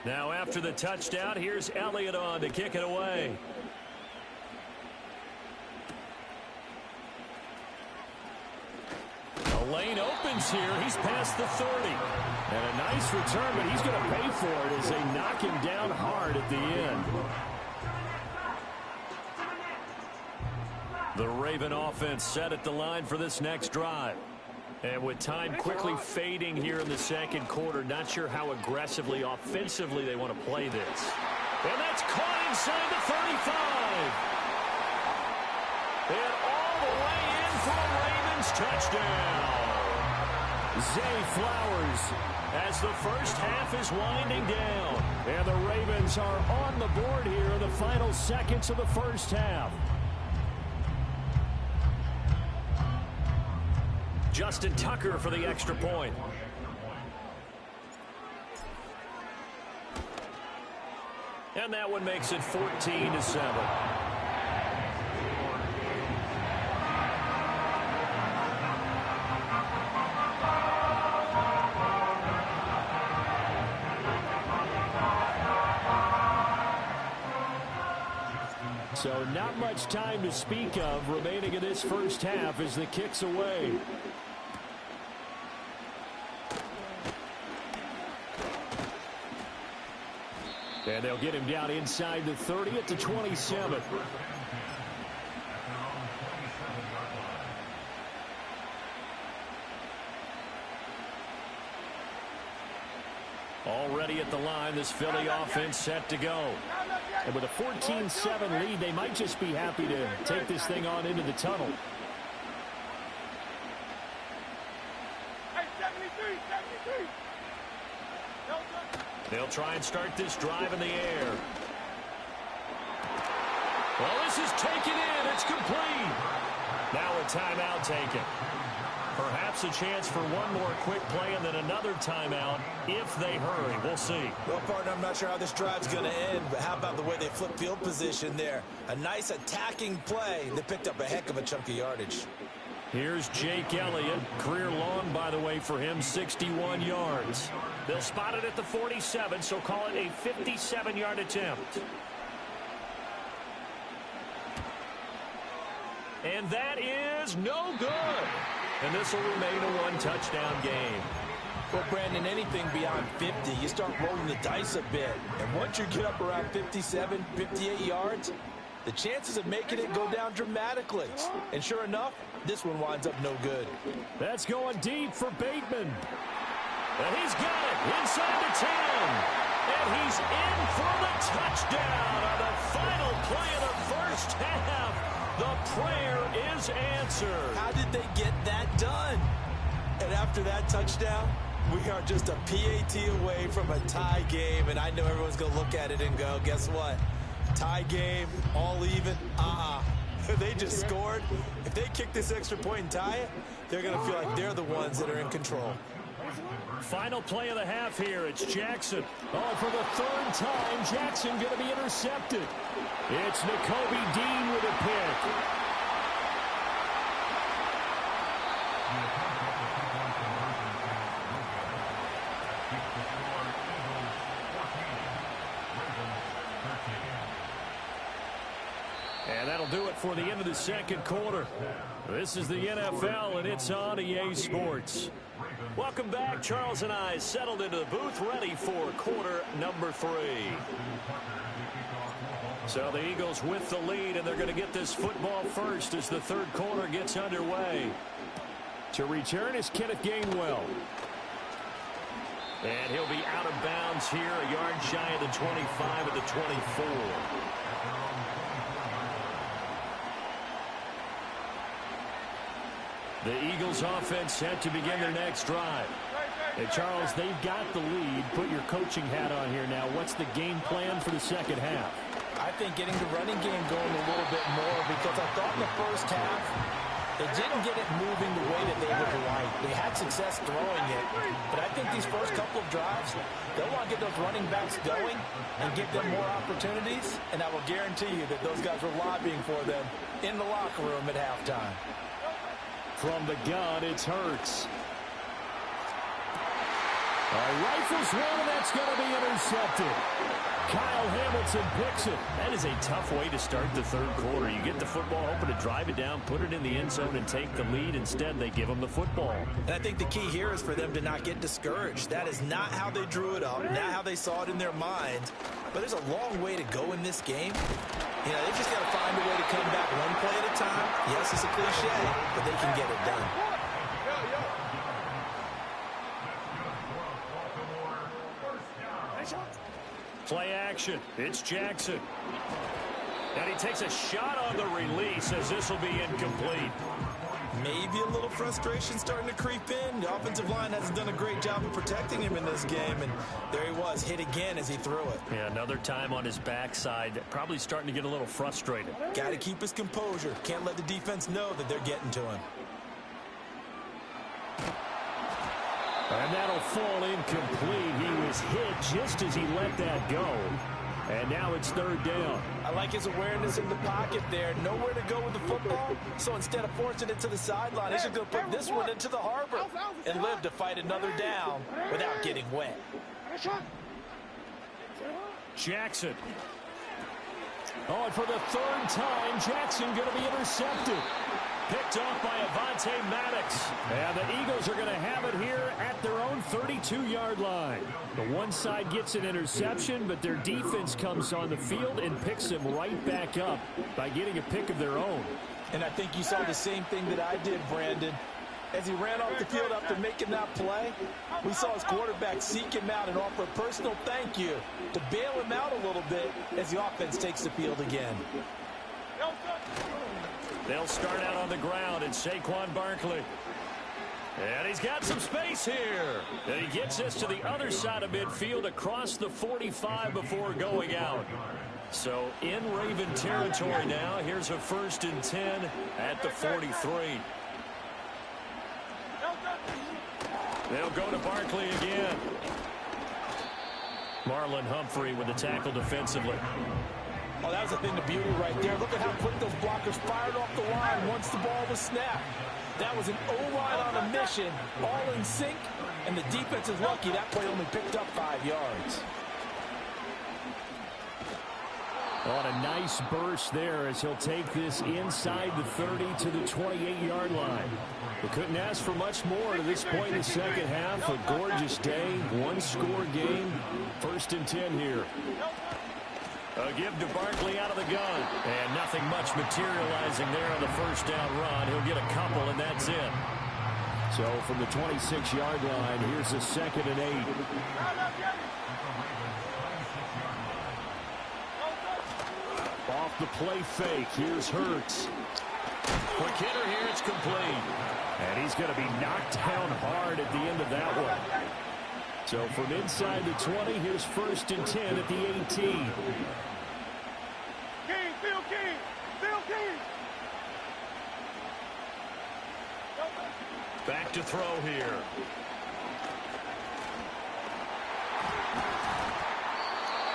Now after the touchdown, here's Elliott on to kick it away. The lane opens here. He's past the 30. And a nice return, but he's going to pay for it as they knock him down hard at the end. The Raven offense set at the line for this next drive. And with time quickly fading here in the second quarter, not sure how aggressively, offensively they want to play this. And that's caught inside the 35. And all the way in for a Ravens touchdown. Zay Flowers as the first half is winding down. And the Ravens are on the board here in the final seconds of the first half. Justin Tucker for the extra point. And that one makes it 14-7. So not much time to speak of remaining in this first half as the kick's away. And they'll get him down inside the 30 at the 27. Already at the line, this Philly offense set to go. And with a 14-7 lead, they might just be happy to take this thing on into the tunnel. Hey, 73. They'll try and start this drive in the air. Well, this is taken in. It's complete. Now a timeout taken. Perhaps a chance for one more quick play and then another timeout if they hurry. We'll see. Well, partner, I'm not sure how this drive's going to end, but how about the way they flip field position there? A nice attacking play. They picked up a heck of a chunk of yardage. Here's Jake Elliott. Career long, by the way, for him, 61 yards. They'll spot it at the 47, so call it a 57-yard attempt. And that is no good. and this will remain a one-touchdown game. Well, Brandon, anything beyond 50, you start rolling the dice a bit. And once you get up around 57, 58 yards, the chances of making it go down dramatically. And sure enough, this one winds up no good. That's going deep for Bateman. And he's got it inside the 10. And he's in for the touchdown on the final play of the first half. The prayer is answered. How did they get that done? And after that touchdown, we are just a PAT away from a tie game. And I know everyone's going to look at it and go, guess what? Tie game, all even, They just scored. If they kick this extra point and tie it, they're going to feel like they're the ones that are in control. Final play of the half here. It's Jackson. Oh, for the third time, Jackson going to be intercepted. It's Nakobe Dean with a pick. And that'll do it for the end of the second quarter. This is the NFL, and it's on EA Sports. Welcome back. Charles and I settled into the booth, ready for quarter number 3. So the Eagles with the lead, and they're going to get this football first as the third quarter gets underway. To return is Kenneth Gainwell. And he'll be out of bounds here, a yard shy of the 25 at the 24. The Eagles offense set to begin their next drive. Hey, Charles, they've got the lead. Put your coaching hat on here now. What's the game plan for the second half? I think getting the running game going a little bit more, because I thought in the first half they didn't get it moving the way that they would like. They had success throwing it, but I think these first couple of drives, they'll want to get those running backs going and give them more opportunities, and I will guarantee you that those guys were lobbying for them in the locker room at halftime. From the gun, it's Hurts. Rifles one, and that's going to be intercepted. Kyle Hamilton picks it. That is a tough way to start the third quarter. You get the football, hoping to drive it down, put it in the end zone, and take the lead. Instead, they give them the football. And I think the key here is for them to not get discouraged. That is not how they drew it up, not how they saw it in their mind. But there's a long way to go in this game. You know, they just got to find a way to come back one play at a time. Yes, it's a cliche, but they can get it done. Play action. It's Jackson. And he takes a shot on the release as this will be incomplete. Maybe a little frustration starting to creep in. The offensive line hasn't done a great job of protecting him in this game, and there he was, hit again as he threw it. Yeah, another time on his backside, probably starting to get a little frustrated. Got to keep his composure. Can't let the defense know that they're getting to him. And that'll fall incomplete. He was hit just as he let that go. And now it's third down. I like his awareness in the pocket there. Nowhere to go with the football. So instead of forcing it to the sideline, he's just going to put this one into the harbor and live to fight another down without getting wet. Jackson. Oh, and for the third time, Jackson going to be intercepted. Picked off by Avonte Maddox. And the Eagles are going to have it here at their own 32-yard line. The one side gets an interception, but their defense comes on the field and picks them right back up by getting a pick of their own. And I think you saw the same thing that I did, Brandon. As he ran off the field after making that play, we saw his quarterback seek him out and offer a personal thank you to bail him out a little bit as the offense takes the field again. They'll start out on the ground. It's Saquon Barkley. And he's got some space here. And he gets us to the other side of midfield across the 45 before going out. So in Raven territory now. Here's a 1st and 10 at the 43. They'll go to Barkley again. Marlon Humphrey with the tackle defensively. Oh, that was a thing of beauty right there. Look at how quick those blockers fired off the line once the ball was snapped. That was an O-line on a mission, all in sync, and the defense is lucky that play only picked up 5 yards. On a nice burst there as he'll take this inside the 30 to the 28-yard line. We couldn't ask for much more to this point in the second half. A gorgeous day, one-score game. 1st and 10 here. A give to Barkley out of the gun. And nothing much materializing there on the first down run. He'll get a couple, and that's it. So from the 26-yard line, here's a 2nd and 8. Off the play fake. Here's Hurts. Quick hitter here. It's complete. And he's going to be knocked down hard at the end of that one. So from inside the 20, here's 1st and 10 at the 18. King, Phil King, Phil King. Back to throw here.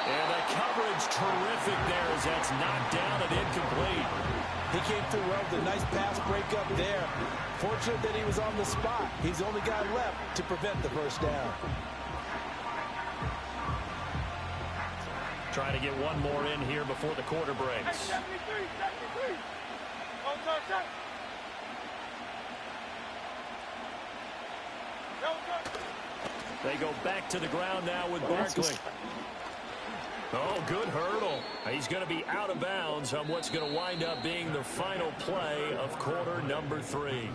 And the coverage terrific there as that's knocked down and incomplete. He came through well with a nice pass breakup there. Fortunate that he was on the spot. He's the only guy left to prevent the first down. Trying to get one more in here before the quarter breaks. 73. On touch. They go back to the ground now with Barkley. Oh, good hurdle. He's going to be out of bounds on what's going to wind up being the final play of quarter number 3.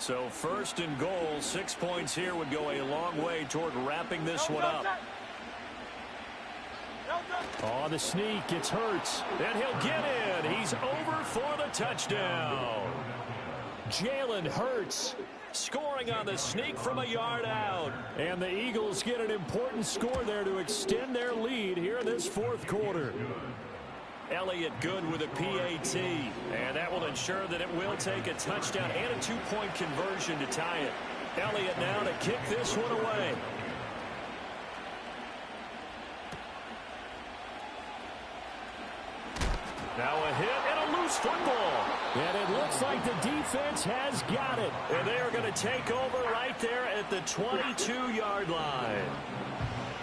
So 1st and goal, 6 points here would go a long way toward wrapping this one up. On the sneak, it's Hurts. And he'll get in. He's over for the touchdown. Jalen Hurts scoring on the sneak from a yard out. And the Eagles get an important score there to extend their lead here in this 4th quarter. Elliott good with a PAT. And that will ensure that it will take a touchdown and a 2-point conversion to tie it. Elliott now to kick this one away. Now a hit and a loose football. And it looks like the defense has got it. And they are going to take over right there at the 22-yard line.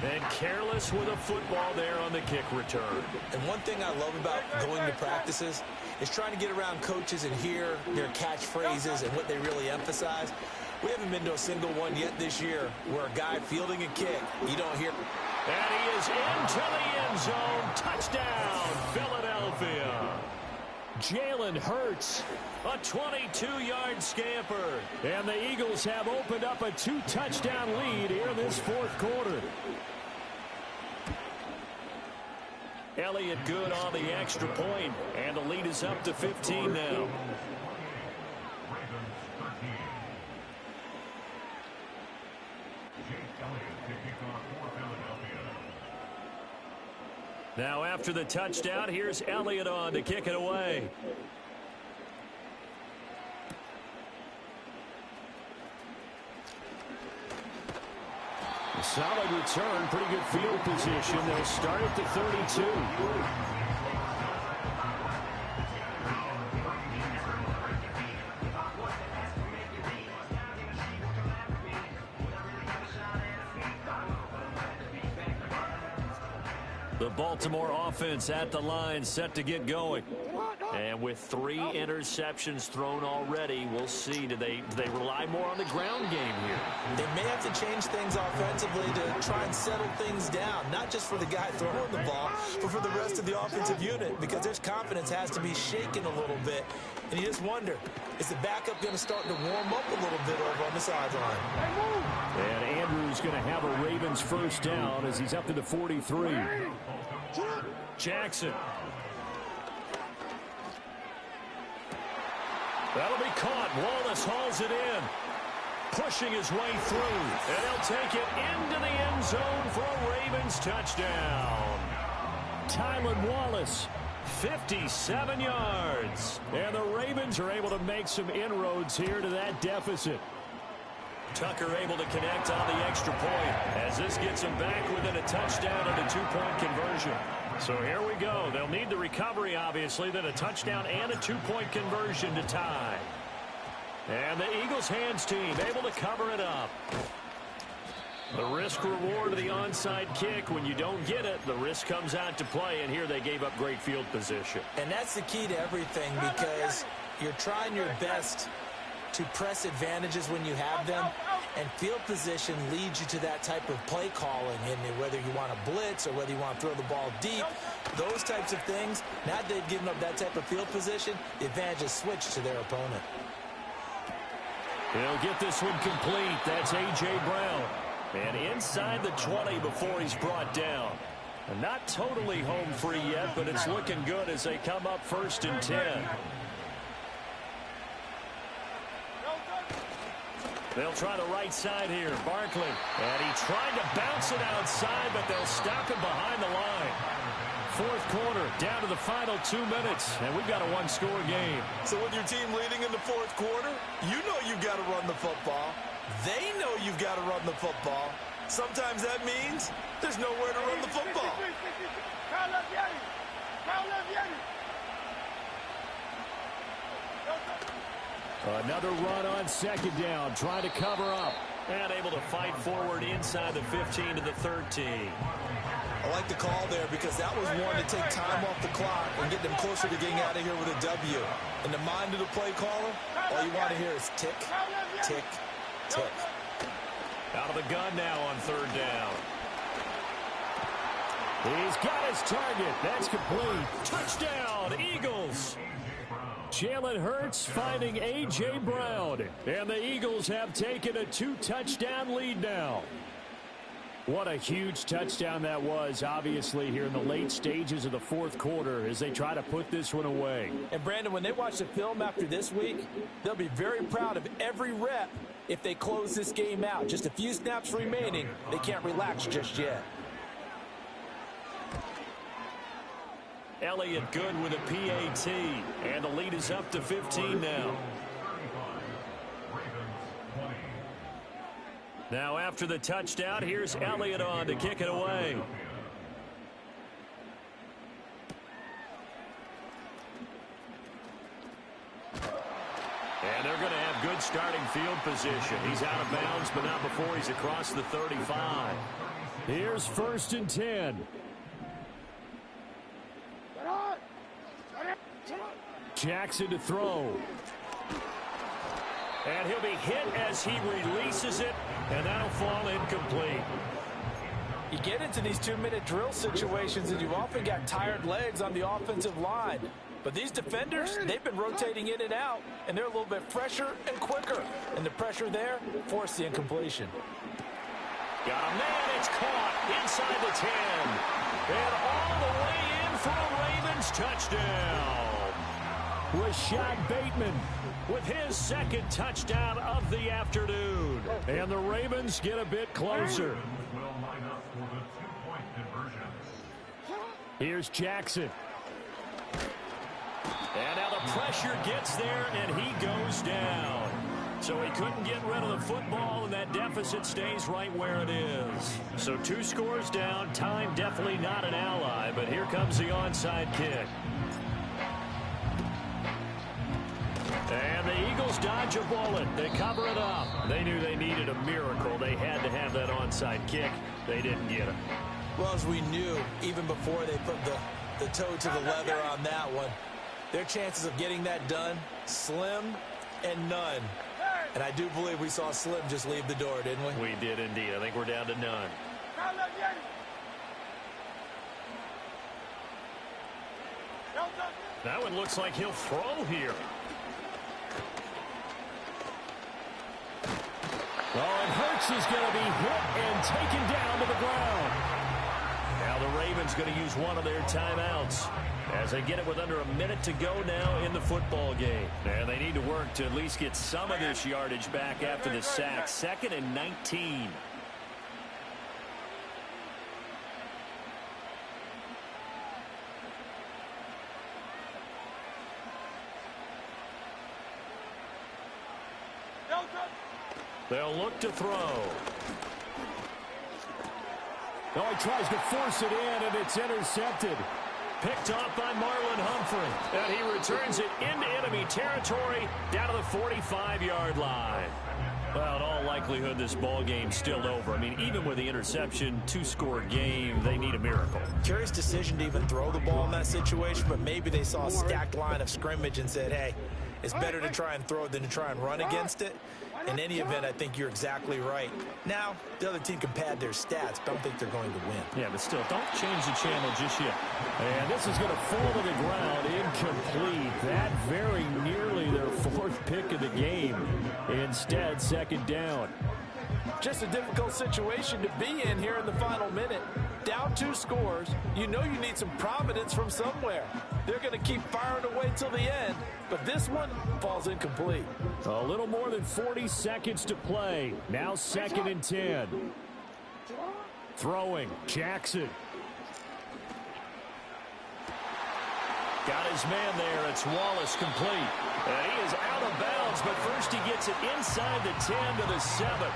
And careless with a football there on the kick return. And one thing I love about going to practices is trying to get around coaches and hear their catchphrases and what they really emphasize. We haven't been to a single one yet this year where a guy fielding a kick, you don't hear. And he is into the end zone. Touchdown, Philadelphia. Jalen Hurts, a 22-yard scamper. And the Eagles have opened up a 2-touchdown lead here in this 4th quarter. Elliott good on the extra point, and the lead is up to 15 now. Now after the touchdown, here's Elliott on to kick it away. A solid return, pretty good field position. They'll start at the 32. The Baltimore offense at the line, set to get going. And with 3 interceptions thrown already, we'll see. Do they rely more on the ground game here? They may have to change things offensively to try and settle things down, not just for the guy throwing the ball, but for the rest of the offensive unit, because their confidence has to be shaken a little bit. And you just wonder, is the backup going to start to warm up a little bit over on the sideline? And Andrews going to have a Ravens first down as he's up to the 43. Jackson. That'll be caught. Wallace hauls it in. Pushing his way through. And he'll take it into the end zone for a Ravens touchdown. Tylan Wallace, 57 yards. And the Ravens are able to make some inroads here to that deficit. Tucker able to connect on the extra point as this gets him back within a touchdown and a 2-point conversion. So here we go. They'll need the recovery, obviously, then a touchdown and a two-point conversion to tie. And the Eagles hands team able to cover it up. The risk reward of the onside kick. When you don't get it, the risk comes out to play, and here they gave up great field position. And that's the key to everything, because you're trying your best to press advantages when you have them, and field position leads you to that type of play calling. And whether you want to blitz or whether you want to throw the ball deep, those types of things, now that they've given up that type of field position, the advantage is switched to their opponent. He'll get this one complete. That's A.J. Brown. And inside the 20 before he's brought down. And not totally home free yet, but it's looking good as they come up 1st and 10. They'll try the right side here. Barkley. And he tried to bounce it outside, but they'll stop him behind the line. 4th quarter, down to the final 2 minutes, and we've got a one-score game. So with your team leading in the 4th quarter, you know you've got to run the football. They know you've got to run the football. Sometimes that means there's nowhere to run the football. Another run on 2nd down, trying to cover up. And able to fight forward inside the 15 to the 13. I like the call there because that was one to take time off the clock and get them closer to getting out of here with a W. In the mind of the play caller, all you want to hear is tick, tick, tick. Out of the gun now on 3rd down. He's got his target. That's complete. Touchdown, Eagles. Jalen Hurts finding A.J. Brown. And the Eagles have taken a 2-touchdown lead now. What a huge touchdown that was, obviously, here in the late stages of the 4th quarter as they try to put this one away. And, Brandon, when they watch the film after this week, they'll be very proud of every rep if they close this game out. Just a few snaps remaining. They can't relax just yet. Elliott good with a PAT, and the lead is up to 15 now. Now after the touchdown, here's Elliott on to kick it away. And they're going to have good starting field position. He's out of bounds, but not before he's across the 35. Here's 1st and 10. Jackson to throw. And he'll be hit as he releases it, and that'll fall incomplete. You get into these 2-minute drill situations, and you've often got tired legs on the offensive line. But these defenders, they've been rotating in and out, and they're a little bit fresher and quicker. And the pressure there forced the incompletion. Got a man, it's caught inside the 10. And all the way in for a Ravens touchdown. Rashad Bateman with his 2nd touchdown of the afternoon. And the Ravens get a bit closer. Here's Jackson. And now the pressure gets there, and he goes down. So he couldn't get rid of the football, and that deficit stays right where it is. So 2 scores down. Time definitely not an ally, but here comes the onside kick. And the Eagles dodge a bullet. They cover it up. They knew they needed a miracle. They had to have that onside kick. They didn't get it. Well, as we knew, even before they put the toe to the leather on that one, their chances of getting that done, slim and none. And I do believe we saw Slim just leave the door, didn't we? We did indeed. I think we're down to none. That one looks like he'll throw here. Oh, and Hurts is going to be hit and taken down to the ground. Now the Ravens going to use one of their timeouts as they get it with under a minute to go now in the football game. And they need to work to at least get some of this yardage back after the sack. 2nd and 19. They'll look to throw. Oh, he tries to force it in, and it's intercepted. Picked off by Marlon Humphrey. And he returns it into enemy territory down to the 45-yard line. Well, in all likelihood, this ball game's still over. I mean, even with the interception, two-score game, they need a miracle. Curious decision to even throw the ball in that situation, but maybe they saw a stacked line of scrimmage and said, hey, it's better to try and throw than to try and run against it. In any event, I think you're exactly right. Now, the other team can pad their stats, but I don't think they're going to win. Yeah, but still, don't change the channel just yet. And this is going to fall to the ground, incomplete. That very nearly their fourth pick of the game. Instead, second down. Just a difficult situation to be in here in the final minute. Down 2 scores, you know you need some providence from somewhere. They're going to keep firing away till the end, but this one falls incomplete. A little more than 40 seconds to play. Now 2nd and 10. Throwing, Jackson. Got his man there. It's Wallace complete. And he is out of bounds, but first he gets it inside the 10 to the 7.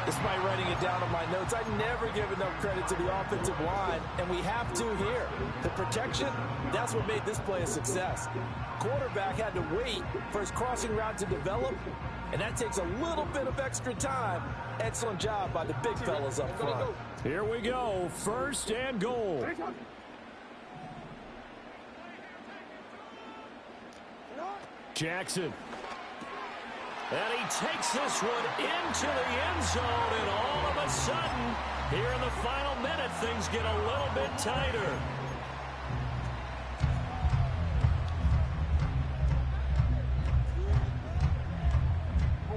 Despite writing it down on my notes, I never give enough credit to the offensive line, and we have to here. The protection, that's what made this play a success. Quarterback had to wait for his crossing route to develop, and that takes a little bit of extra time. Excellent job by the big fellas up front. Here we go, 1st and goal. Jackson. And he takes this one into the end zone, and all of a sudden, here in the final minute, things get a little bit tighter.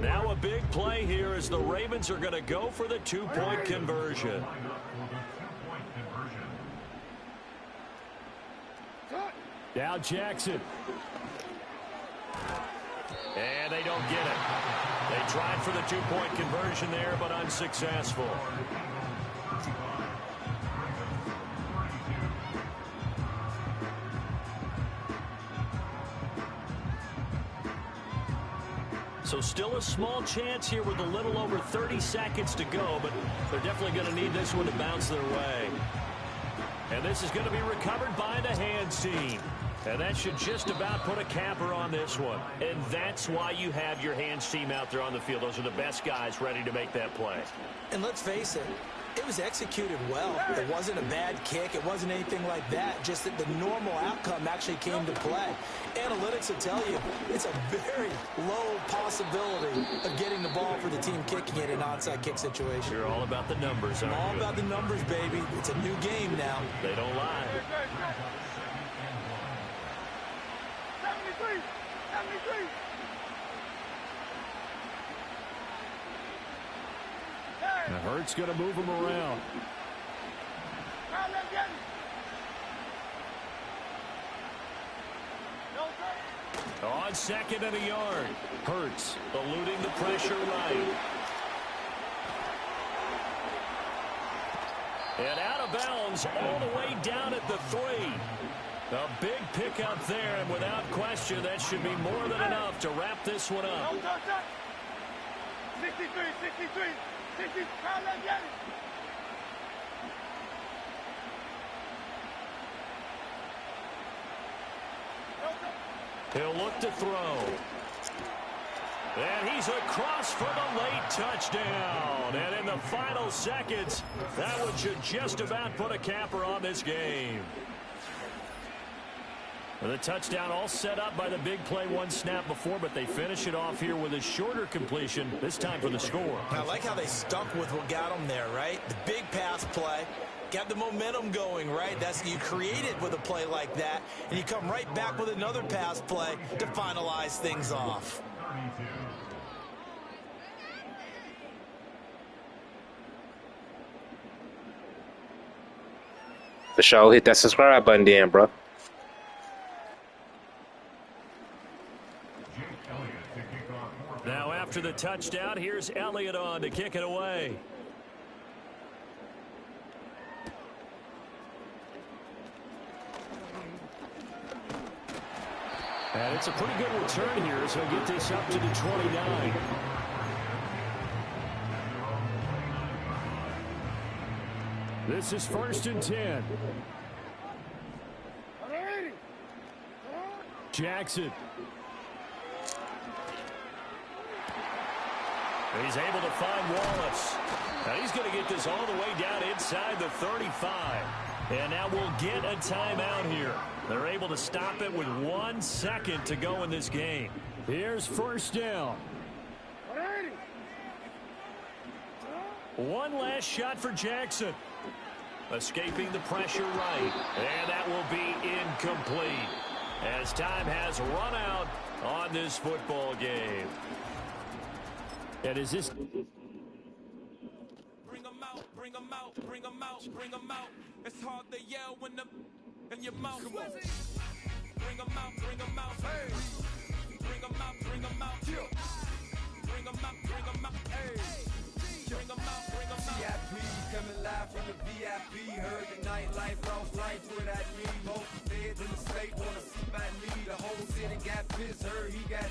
Now a big play here as the Ravens are going to go for the 2-point conversion. Now Jackson. And they don't get it. They tried for the 2-point conversion there, but unsuccessful. So still a small chance here with a little over 30 seconds to go, but they're definitely going to need this one to bounce their way. And this is going to be recovered by the hands team. And that should just about put a capper on this one. And that's why you have your hands team out there on the field. Those are the best guys ready to make that play. And let's face it, it was executed well. It wasn't a bad kick. It wasn't anything like that. Just that the normal outcome actually came to play. Analytics will tell you it's a very low possibility of getting the ball for the team kicking it in an onside kick situation. You're all about the numbers, aren't you? All about the numbers, baby. It's a new game now. They don't lie. 73! 73! Now Hurts going to move him around. On 2nd and a yard. Hurts eluding the pressure right. And out of bounds all the way down at the 3. A big pickup there, and without question, that should be more than enough to wrap this one up. 63, 63, 60, He'll look to throw. And he's across for the late touchdown. And in the final seconds, that one should just about put a capper on this game. The touchdown all set up by the big play one snap before, but they finish it off here with a shorter completion, this time for the score. I like how they stuck with what got them there, right? The big pass play, got the momentum going, right? That's you create it with a play like that, and you come right back with another pass play to finalize things off. For sure, hit that subscribe button then, bro. Now after the touchdown, here's Elliott on to kick it away. And it's a pretty good return here, so he'll get this up to the 29. This is 1st and 10. Jackson. He's able to find Wallace. Now he's going to get this all the way down inside the 35. And now we'll get a timeout here. They're able to stop it with 1 second to go in this game. Here's 1st down. One last shot for Jackson. Escaping the pressure right. And that will be incomplete, as time has run out on this football game. And is this... Bring them out, bring them out, bring them out, bring them out. It's hard to yell when the in your mouth. Bring them out, bring them out. Hey. Bring them out, bring them out. Bring them out, bring them out. Hey. Bring them out, bring them out. VIP coming live from the VIP. Heard the nightlife, lost life without me. Most feds in the state wanna see my knee. The whole city got pissed, heard he got